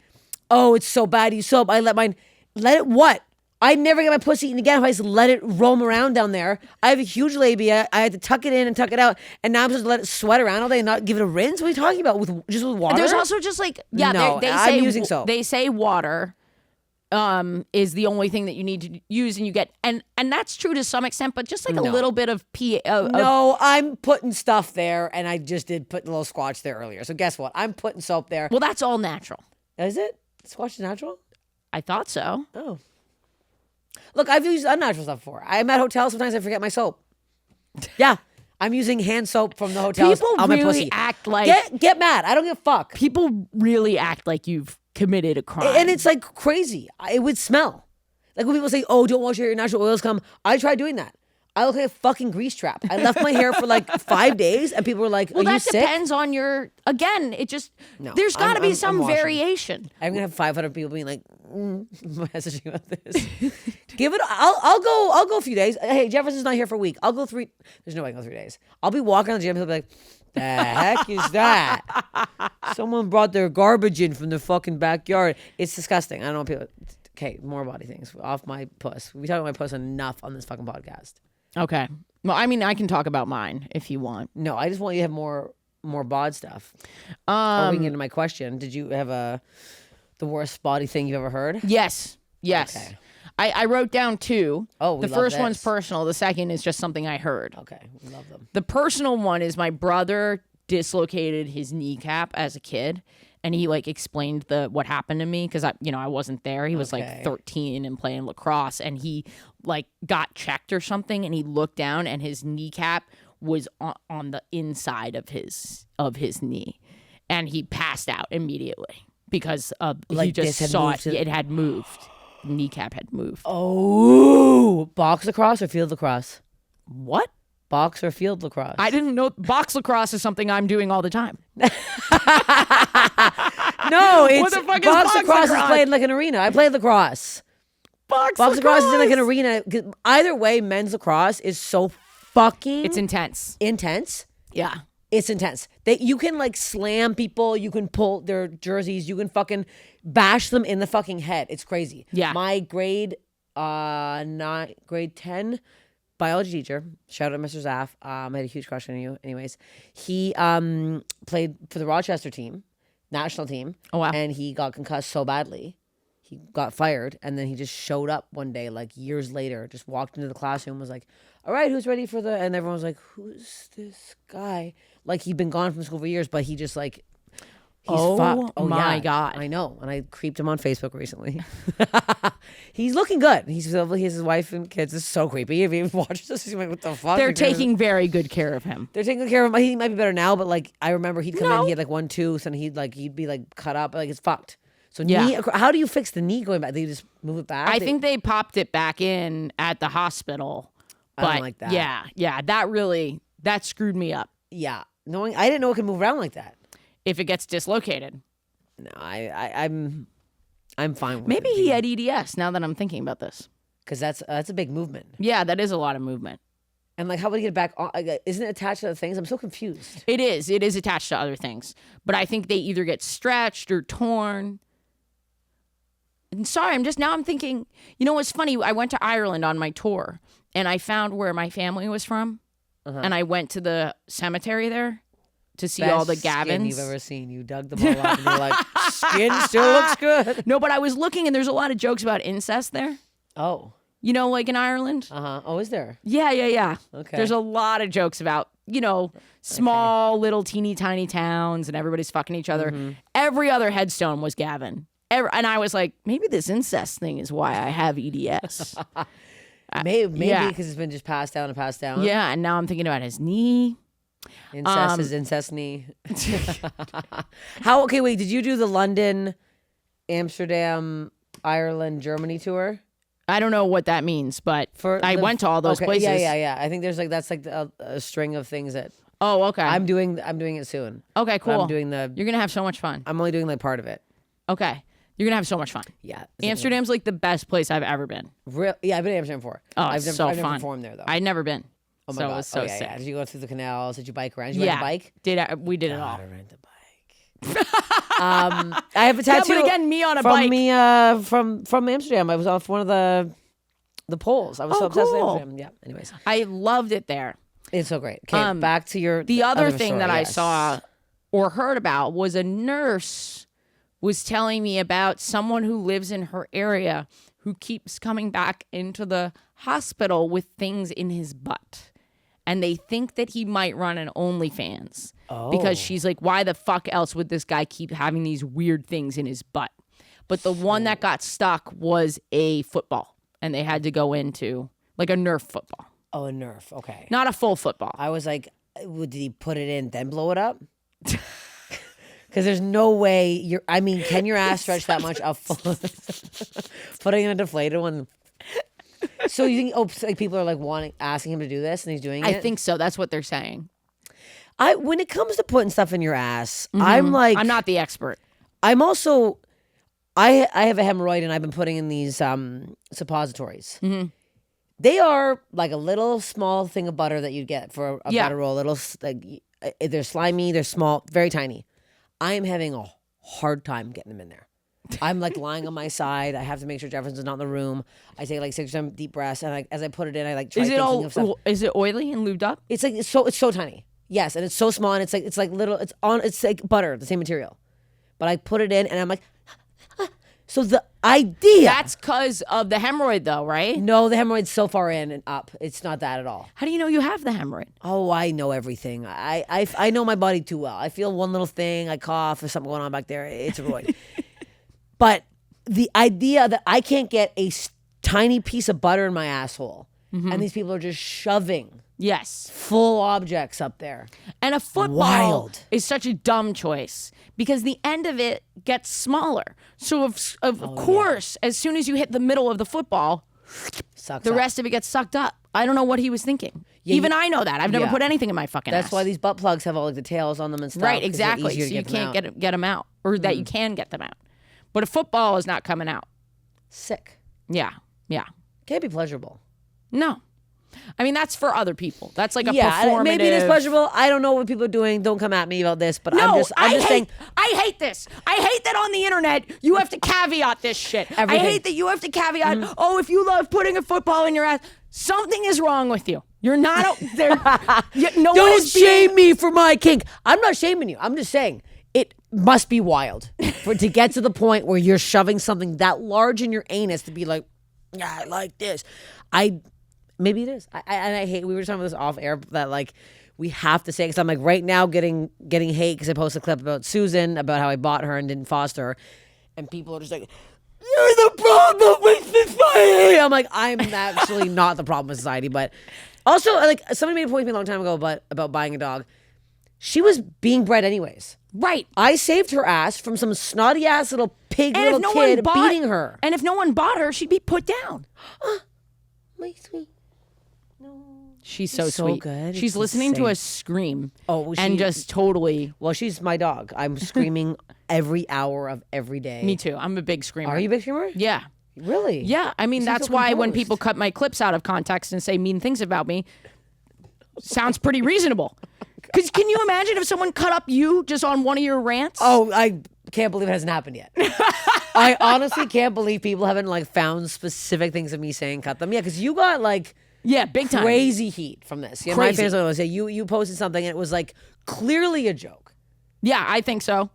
"Oh, it's so bad. You soap. I let mine. Let it what? I never get my pussy eaten again if I just let it roam around down there. I have a huge labia. I had to tuck it in and tuck it out, and now I'm supposed to let it sweat around all day and not give it a rinse. What are you talking about? With water? There's also just like No, they I'm say using soap. They say water. is the only thing that you need to use, and you get and that's true to some extent, but just like a little bit of No, I'm putting stuff there, and I just did put a little squash there earlier. So guess what? I'm putting soap there. Well, that's all natural. Is it? Squash is natural? I thought so. Oh. Look, I've used unnatural stuff before. I'm at hotels. Sometimes I forget my soap. Yeah. I'm using hand soap from the hotels People on my really pussy. act like Get mad. I don't give a fuck. people really act like you've committed a crime. And it's like crazy. It would smell. Like when people say, oh, don't wash your hair, natural oils come. I tried doing that. I look like a fucking grease trap. I left my hair for like 5 days and people were like, well, are you that sick? depends on your, again, it just, No, there's got to be I'm some washing. variation. I'm going to have 500 people being like, messaging about this. I'll go a few days. Hey, Jefferson's not here for a week. I'll go 3. There's no way I can go 3 days. I'll be walking on the gym. He'll be like, the heck is that? Someone brought their garbage in from the fucking backyard. It's disgusting. I don't know people. Okay, more body things. Off my puss. We talk about my puss enough on this fucking podcast. Okay. Well, I mean, I can talk about mine if you want. No, I just want you to have more bod stuff. Or we can get into my question. Did you have the worst body thing you've ever heard? Yes. Okay. I wrote down 2. Oh, we the love first one's this. personal. The second is just something I heard. Okay, we love them. The personal one is my brother dislocated his kneecap as a kid, and he like explained what happened to me because I wasn't there. He was like 13 and playing lacrosse, and he like got checked or something, and he looked down, and his kneecap was on the inside of his knee, and he passed out immediately because he just saw it. It had moved. The kneecap had moved. Oh, box lacrosse or field lacrosse? What? Box or field lacrosse? I didn't know box lacrosse is something I'm doing all the time. No, it's the fuck is box lacrosse is played in like an arena. I played lacrosse. Box lacrosse is in like an arena. Either way, men's lacrosse is so fucking It's intense. Yeah. It's intense. You can like slam people. You can pull their jerseys. You can fucking bash them in the fucking head. It's crazy. Yeah. My grade 10 biology teacher, shout out Mr. Zaff. I had a huge crush on you. Anyways, he played for the Rochester team, national team. Oh, wow. And he got concussed so badly. He got fired, and then he just showed up one day, like years later, just walked into the classroom, was like, all right, who's ready for the... And everyone was like, who's this guy? Like, he'd been gone from school for years, but he just like... He's fucked. Oh my yeah, God. I know. And I creeped him on Facebook recently. He's looking good. He has his wife and kids. This is so creepy. If you watch this, he's like, what the fuck? They're taking very good care of him. They're taking care of him. He might be better now, but like I remember he'd come in, he had like 1 tooth, and he'd be like cut up. Like it's fucked. So knee, how do you fix the knee going back? They just move it back? I think they popped it back in at the hospital. But I don't like that. Yeah. That screwed me up. Yeah. I didn't know it could move around like that. If it gets dislocated. No, I'm fine with Maybe it. he had EDS now that I'm thinking about this. Because that's a big movement. Yeah, that is a lot of movement. And like, how would he get it back on? Isn't it attached to other things? I'm so confused. It is attached to other things. But I think they either get stretched or torn. And sorry, I'm thinking, you know what's funny? I went to Ireland on my tour, and I found where my family was from. And I went to the cemetery there to see all the Gavins. Skin you've ever seen. You dug them all up and you're like, skin still looks good. No, but I was looking, and there's a lot of jokes about incest there. Oh. You know, like in Ireland? Uh-huh. Oh, is there? Yeah. Okay. There's a lot of jokes about, small little teeny tiny towns and everybody's fucking each other. Mm-hmm. Every other headstone was Gavin. And I was like, maybe this incest thing is why I have EDS. Maybe because it's been just passed down and passed down. Yeah, and now I'm thinking about his knee. Incest is incest knee. Wait, did you do the London, Amsterdam, Ireland, Germany tour? I don't know what that means, but I went to all those places. Yeah. I think there's that's like a string of things that. Oh, okay. I'm doing it soon. Okay, cool. I'm doing You're gonna have so much fun. I'm only doing like part of it. Okay, you're gonna have so much fun. Yeah. Amsterdam's like the best place I've ever been. Yeah, I've been to Amsterdam before. Oh, I've so never fun. performed there though. I'd never been. Oh my so God. it was so sick. sick. Did you go through the canals? Did you bike around? Did you rent a bike? We did it all. Rent a bike. I have a tattoo. Yeah, but again, me on a from bike. Me from Amsterdam. I was off one of the poles. I was so obsessed with Amsterdam. Yeah. Anyways, I loved it there. it's so great. Okay, back to your the other thing story, that I yes. saw or heard about was a nurse was telling me about someone who lives in her area who keeps coming back into the hospital with things in his butt. And they think that he might run an OnlyFans. Because she's like, why the fuck else would this guy keep having these weird things in his butt? But the one that got stuck was a football. And they had to go into like a Nerf football. Oh, a Nerf. Okay. Not a full football. I was like, did he put it in, then blow it up? Because there's no way can your ass stretch that much up? Putting in a deflated one. So you think, like people are like asking him to do this and he's doing it? I think so. That's what they're saying. When it comes to putting stuff in your ass, I'm like, I'm not the expert. I'm also, I have a hemorrhoid and I've been putting in these suppositories. Mm-hmm. They are like a little small thing of butter that you get for a butter roll. They're slimy, they're small, very tiny. I am having a hard time getting them in there. I'm like lying on my side. I have to make sure Jefferson's not in the room. I take like 6 or 7 deep breaths, and as I put it in, I like try thinking of stuff. Is it oily and lubed up? It's like it's so tiny. Yes, and it's so small, and it's like little. It's like butter, the same material. But I put it in, and I'm like, so the idea. That's because of the hemorrhoid, though, right? No, the hemorrhoid's so far in and up. It's not that at all. How do you know you have the hemorrhoid? Oh, I know everything. I know my body too well. I feel one little thing, I cough, or something going on back there. It's a roid. But the idea that I can't get a tiny piece of butter in my asshole, and these people are just shoving full objects up there. And a football is such a dumb choice because the end of it gets smaller. So of course, as soon as you hit the middle of the football, the rest of it gets sucked up. I don't know what he was thinking. Yeah, Even I know that. I've never put anything in my fucking ass. That's why these butt plugs have all like the tails on them and stuff. Right, exactly. So you can't get them out, or that you can get them out. But a football is not coming out. Sick. Yeah. Can't be pleasurable. No. I mean, that's for other people. That's like a performative. Maybe it is pleasurable. I don't know what people are doing. Don't come at me about this. But I'm just saying. I hate this. I hate that on the internet you have to caveat this shit. Everything. I hate that you have to caveat, if you love putting a football in your ass, something is wrong with you. You're not there. Don't shame me for my kink. I'm not shaming you. I'm just saying. It must be wild to get to the point where you're shoving something that large in your anus to be like, yeah, I like this. Maybe it is. I hate. We were talking about this off air that like we have to say because I'm like right now getting hate because I posted a clip about Susan about how I bought her and didn't foster her, and people are just like, you're the problem with society. I'm like, I'm actually not the problem with society, but also like somebody made a point to me a long time ago about buying a dog. She was being bred anyways. Right. I saved her ass from some snotty ass little pig kid beating her. And if no one bought her, she'd be put down. My sweet. No. She's so sweet. Good. She's listening to us scream. And just totally. Well, she's my dog. I'm screaming every hour of every day. Me too. I'm a big screamer. Are you a big screamer? Yeah. Really? Yeah. I mean, that's why when people cut my clips out of context and say mean things about me, sounds pretty reasonable. Because can you imagine if someone cut up you just on one of your rants? Oh, I can't believe it hasn't happened yet. I honestly can't believe people haven't like found specific things of me saying cut them. Yeah, because you got like big time crazy heat from this. Yeah, my fans always say you posted something and it was like clearly a joke. Yeah, I think so.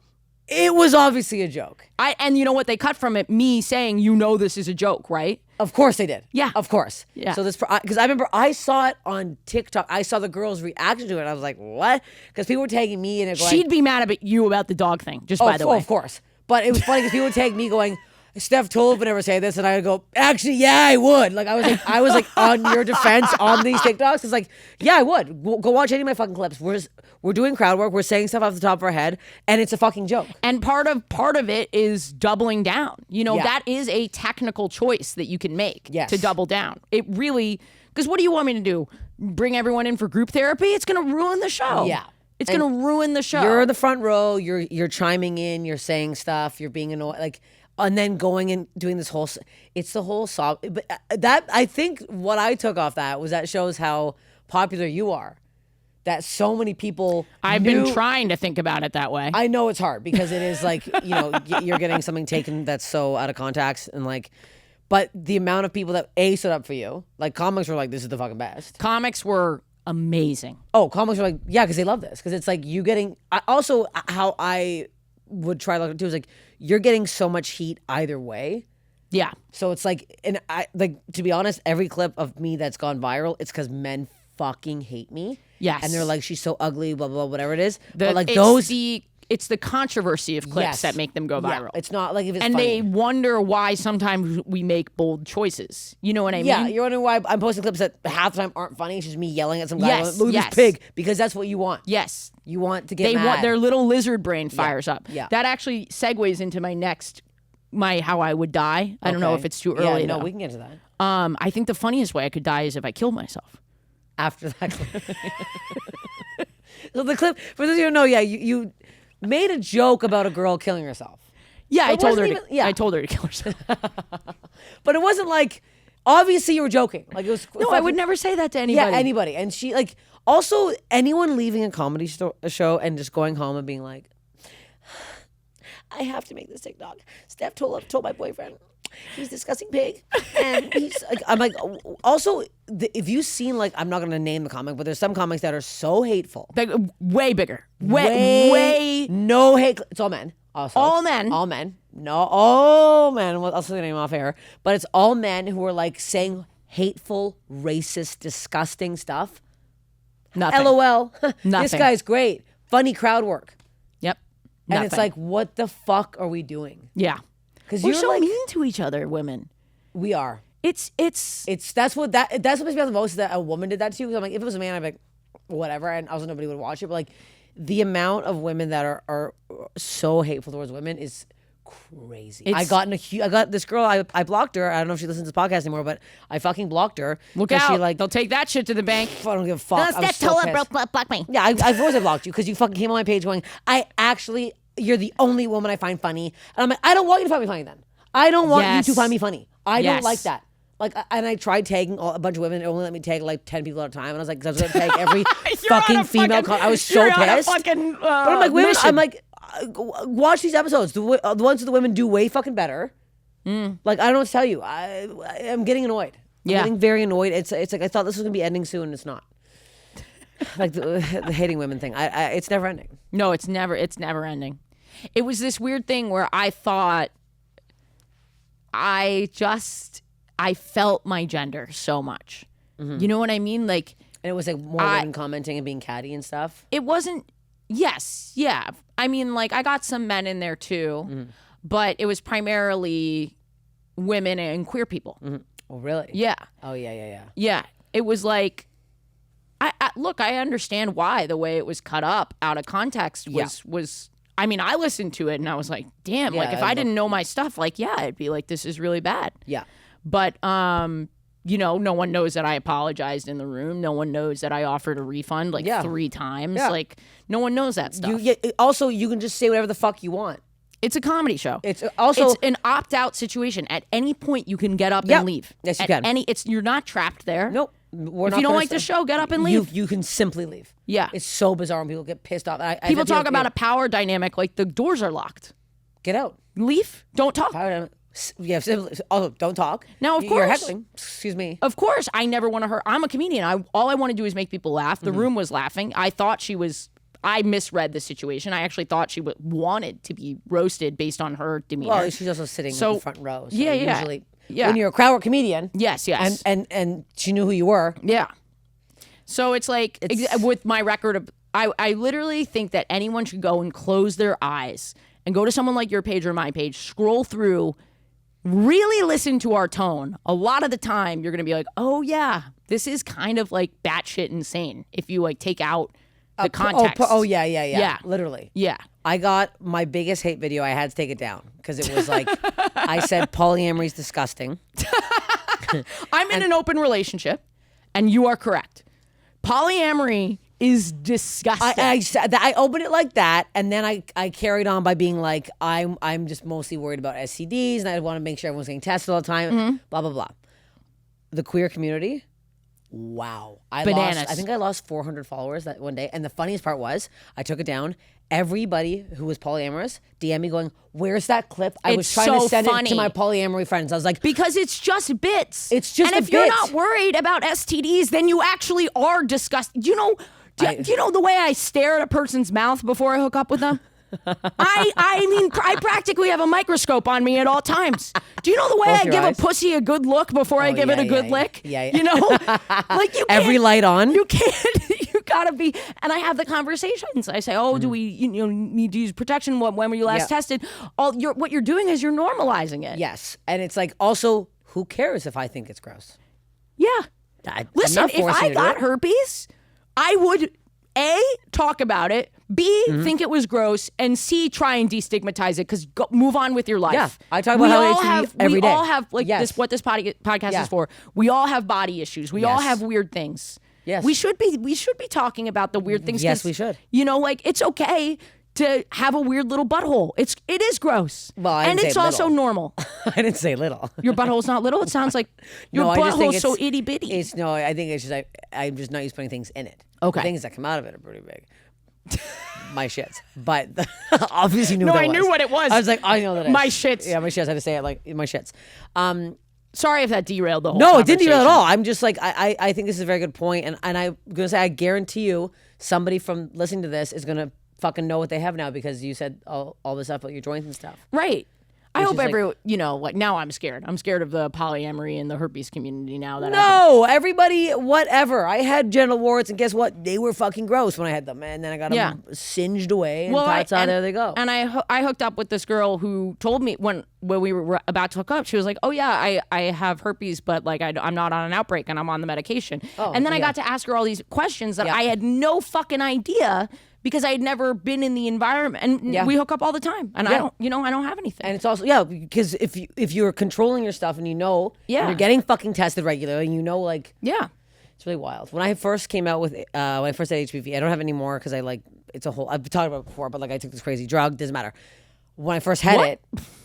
It was obviously a joke. And you know what they cut from it? Me saying, this is a joke, right? Of course they did. Yeah. Of course. Yeah. So this, because I remember I saw it on TikTok. I saw the girls' reaction to it. I was like, what? Because people were tagging me and she'd be mad at you about the dog thing, by the way. Of course. But it was funny because people would tag me going, Steph Tolev would never say this, and I would go, actually, yeah, I would. Like I was like on your defense on these TikToks. It's like, yeah, I would. Go watch any of my fucking clips. We're doing crowd work. We're saying stuff off the top of our head, and it's a fucking joke. And part of it is doubling down. That is a technical choice that you can make to double down. It really, because what do you want me to do? Bring everyone in for group therapy? It's going to ruin the show. Yeah. It's going to ruin the show. You're in the front row. You're chiming in. You're saying stuff. You're being annoyed. Like. And then going and doing this whole, it's the whole song. But that, I think what I took off that was that shows how popular you are. That so many people I've been trying to think about it that way. I know it's hard because it is like, you're getting something taken that's so out of context and like, but the amount of people that stood up for you, like comics were like, this is the fucking best. Comics were amazing. Oh, comics were like, yeah, because they love this. Because it's like you getting, also how I would try to look at too is like, you're getting so much heat either way. Yeah. So it's like, and I like, to be honest, every clip of me that's gone viral, it's because men fucking hate me. Yes. And they're like, she's so ugly, blah, blah, blah, whatever it is. But like it's the controversy of clips that make them go viral. Yeah. It's not like if it's and funny. they wonder why sometimes we make bold choices. You know what I mean? Yeah, you're wondering why I'm posting clips that half the time aren't funny. It's just me yelling at some guy. Yes, Look at this pig, because that's what you want. Yes. You want to get mad. Their little lizard brain fires up. Yeah. That actually segues into my how I would die. I don't know if it's too early. No, though. we can get to that. I think the funniest way I could die is if I killed myself. After that clip. So the clip, for those of you who know, you made a joke about a girl killing herself. Yeah, I told her to kill herself. But it wasn't like, obviously you were joking. Like it was. No, I would never say that to anybody. Yeah, anybody. And she like, also anyone leaving a comedy show and just going home and being like, I have to make this TikTok. Steph told my boyfriend, he's a disgusting pig. And he's like, I'm like, also, if you've seen, like, I'm not going to name the comic, but there's some comics that are so hateful. Like, way bigger. Way. No hate. It's all men. Also. All men. All men. No, all men. I'll say the name off air. But it's all men who are like saying hateful, racist, disgusting stuff. Nothing. LOL. Nothing. This guy's great. Funny crowd work. Yep. And it's like, what the fuck are we doing? Yeah. Because we're you're so like, mean to each other, women. We are. It's that's what makes me laugh the most, is that a woman did that to you. Because I'm like, if it was a man, I'd be like, whatever. And also nobody would watch it. But like, the amount of women that are so hateful towards women is crazy. I got this girl. I blocked her. I don't know if she listens to the podcast anymore, but I fucking blocked her. Look out! She like, they'll take that shit to the bank. I don't give a fuck. That's Tolev block me. Yeah, I've always blocked you because you fucking came on my page going, you're the only woman I find funny. And I'm like, I don't want you to find me funny then. I don't want you to find me funny. I don't like that. Like, and I tried tagging a bunch of women. It only let me tag like 10 people at a time. And I was like, because I was going to tag every fucking female. I was so pissed. But I'm like, women, I'm like, watch these episodes. The ones that the women do way fucking better. Like, I don't know what to tell you. I'm getting annoyed. I'm getting very annoyed. It's like, I thought this was going to be ending soon. And it's not. Like the hating women thing. It's never ending. No, it's never ending. It was this weird thing where I thought I felt my gender so much. You know what I mean? Like, and it was like more women commenting and being catty and stuff. It wasn't. Yes, yeah. I mean, like, I got some men in there too, but it was primarily women and queer people. Oh, really? Yeah. Oh, yeah. Yeah. It was like, look, I understand why the way it was cut up out of context was. I mean, I listened to it and I was like, damn, like if I didn't know my stuff, like, yeah, I'd be like, this is really bad. Yeah. But, you know, no one knows that I apologized in the room. No one knows that I offered a refund like 3 times. Yeah. Like, no one knows that stuff. Also, you can just say whatever the fuck you want. It's a comedy show. It's an opt-out situation. At any point, you can get up and leave. Yes, you can. You're not trapped there. Nope. If you don't like the show, get up and leave. You can simply leave. Yeah. It's so bizarre when people get pissed off. People talk about a power dynamic like the doors are locked. Get out. Leave. Don't talk. Also, don't talk. Now, of course. You're heckling. Excuse me. Of course. I never want to hurt. I'm a comedian. All I want to do is make people laugh. The room was laughing. I misread the situation. I actually thought she wanted to be roasted based on her demeanor. Well, she's also sitting in the front row. So usually, when you're a crowd work comedian. Yes. And she knew who you were. Yeah. So it's like, with my record of, I literally think that anyone should go and close their eyes and go to someone like your page or my page, scroll through, really listen to our tone. A lot of the time, you're going to be like, oh, yeah, this is kind of like batshit insane if you like take out the context. Yeah. Literally. Yeah. I got my biggest hate video. I had to take it down because it was like, I said polyamory is disgusting. I'm in an open relationship, and you are correct. Polyamory is disgusting. I opened it like that, and then I carried on by being like, I'm just mostly worried about STDs, and I want to make sure everyone's getting tested all the time. Blah blah blah. The queer community. Wow. Bananas. I think I lost 400 followers that one day. And the funniest part was, I took it down. Everybody who was polyamorous DM me going, where's that clip? I was trying to send it to my polyamory friends. I was like, because it's just bits. It's just and if you're not worried about STDs, then you actually are disgusted. Do you know the way I stare at a person's mouth before I hook up with them? I practically have a microscope on me at all times. Do you know the way I give a pussy a good look before I give it a good lick? Yeah. You know, like you can't, every light on. You can't. You gotta be. And I have the conversations. I say, do we need to use protection? When were you last tested? What you're doing is you're normalizing it. Yes, and it's like also, who cares if I think it's gross? Yeah. Listen, if I got herpes, I would A, talk about it, B, think it was gross, and C, try and destigmatize it because move on with your life. Yeah, I talk about how HPV every day. We all have, this podcast is for. We all have body issues. We all have weird things. Yes. We should be talking about the weird things. Yes, we should. You know, like it's okay to have a weird little butthole. It is gross. Well, and it's also normal. I didn't say little. Your butthole's not little? It sounds like your butthole's so itty bitty. I think it's just I'm just not used to putting things in it. Okay. The things that come out of it are pretty big. My shits. But obviously knew no, what I knew what it was. I was like, I know that. My shits. Yeah, my shits. I had to say it like my shits. Sorry if that derailed the whole No, it didn't derail at all. I'm just like, I think this is a very good point. And I'm going to say, I guarantee you somebody from listening to this is going to fucking know what they have now because you said all this stuff about your joints and stuff. Right. I hope now I'm scared. I'm scared of the polyamory and the herpes community now. Everybody, whatever. I had genital warts and guess what? They were fucking gross when I had them. And then I got them singed away and there they go. And I hooked up with this girl who told me when we were about to hook up, she was like, oh yeah, I have herpes, but like I'm not on an outbreak and I'm on the medication. And then I got to ask her all these questions that I had no fucking idea because I had never been in the environment, and we hook up all the time, and I don't have anything. And it's also because if you're controlling your stuff and and you're getting fucking tested regularly, and it's really wild. When I first came out with when I first had HPV, I don't have any more because it's a whole. I've talked about it before, but I took this crazy drug. Doesn't matter. When I first had it,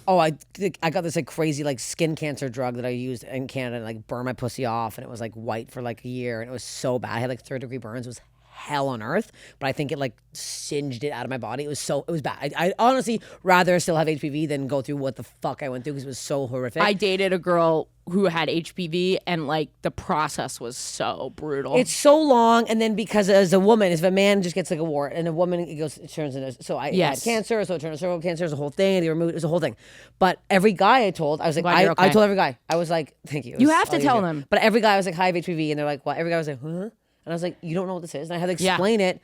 I got this crazy skin cancer drug that I used in Canada and burned my pussy off, and it was white for a year, and it was so bad. I had 3rd-degree burns. It was hell on earth, but I think it singed it out of my body. It was bad. I honestly rather still have HPV than go through what the fuck I went through because it was so horrific. I dated a girl who had HPV and the process was so brutal. It's so long, and then because as a woman, if a man just gets a wart and a woman it turns into I had cancer, so it turned into cervical cancer. It was a whole thing. They removed it. It was a whole thing. But every guy I told, I was like, I told every guy, I was like, thank you. You have to tell them. But every guy I was like, hi, I have HPV, and they're like, what? Every guy was like, huh? And I was like, you don't know what this is? And I had to explain it.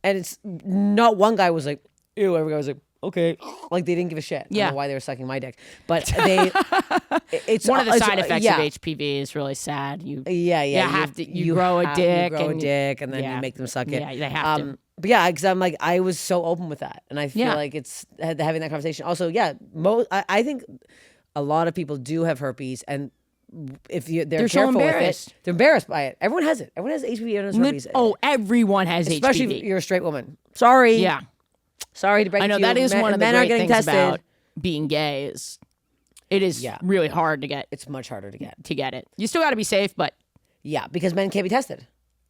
And it's not one guy was like, ew. Every guy was like, okay. They didn't give a shit. I don't know why they were sucking my dick. But it's one of the side effects of HPV is really sad. You grow a dick. And then you make them suck it. Yeah, they have to. But yeah, because I'm I was so open with that. And I feel like it's having that conversation. Also, I think a lot of people do have herpes and if they're careful with it, they're embarrassed by it. Everyone has it. Everyone has HPV. Everyone has herpes. Everyone has HPV. Especially if you're a straight woman. Sorry. Yeah. Sorry to break it to you. I know that is one of the great things tested. about being gay is it is really hard to get. It's much harder to get. it. You still got to be safe, but yeah, because men can't be tested.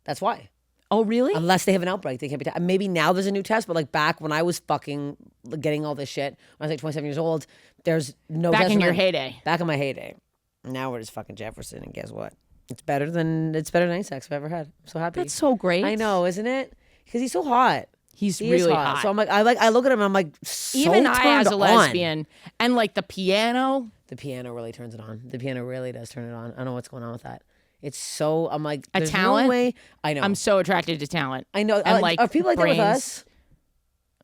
That's why. Oh, really? Unless they have an outbreak, they can't be tested. Maybe now there's a new test, but back when I was fucking getting all this shit, when I was 27 years old, there's no test. Back in your heyday. Back in my heyday. Now we're just fucking Jefferson, and guess what? It's better than any sex I've ever had. I'm so happy. That's so great. I know, isn't it? Because he's so hot. He's really hot. So I'm I look at him, and I'm so even I as a on. lesbian, and the piano. The piano really turns it on. The piano really does turn it on. I don't know what's going on with that. It's so I'm a there's talent. No way. I know. I'm so attracted to talent. I know. And are people like brains. that with us?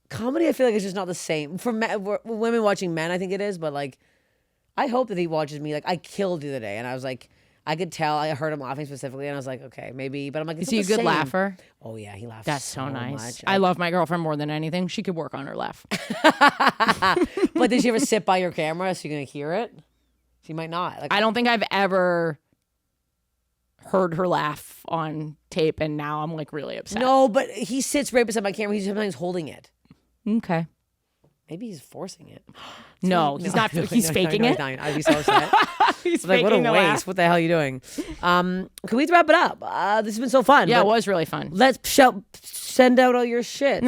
Comedy, I feel like it's just not the same for women watching men. I think it is, but I hope that he watches me. I killed the other day, and I was I could tell. I heard him laughing specifically, and I was like, okay, maybe. But I'm is he a good laugher? Oh yeah, he laughs. That's so nice. Much. I love my girlfriend more than anything. She could work on her laugh. But did she ever sit by your camera so you're gonna hear it? She might not. I don't think I've ever heard her laugh on tape, and now I'm really upset. No, but he sits right beside my camera. He's sometimes holding it. Okay. Maybe he's forcing it. No, he's not. He's faking it. I'd be so upset. He's faking what a waste. Laugh. What the hell are you doing? Can we wrap it up? This has been so fun. Yeah, it was really fun. Let's send out all your shit.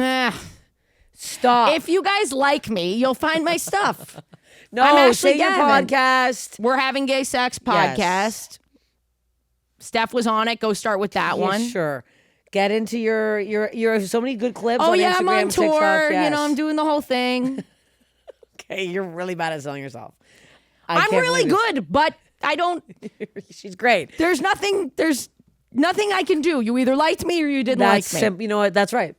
Stop. If you guys like me, you'll find my stuff. No, I'm say your podcast. We're having gay sex podcast. Yes. Steph was on it. Go start with that one. Sure. Get into your so many good clips. Oh on yeah, Instagram, I'm on tour. TikTok, yes. I'm doing the whole thing. Okay, you're really bad at selling yourself. I'm really good, but I don't. She's great. There's nothing I can do. You either liked me or you didn't like me. You know what? That's right.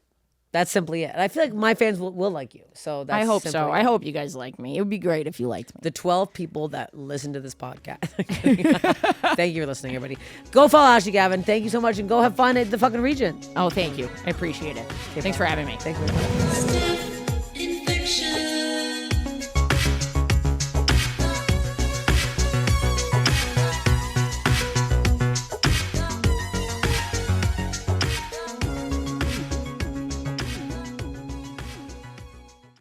That's simply it. And I feel like my fans will like you. So that's I hope so. it. I hope you guys like me. It would be great if you liked me. The 12 people that listen to this podcast. Thank you for listening, everybody. Go follow Ashely, Gavin. Thank you so much, and go have fun at the fucking region. Oh, thank you. I appreciate it. Thanks for having me. Thank you.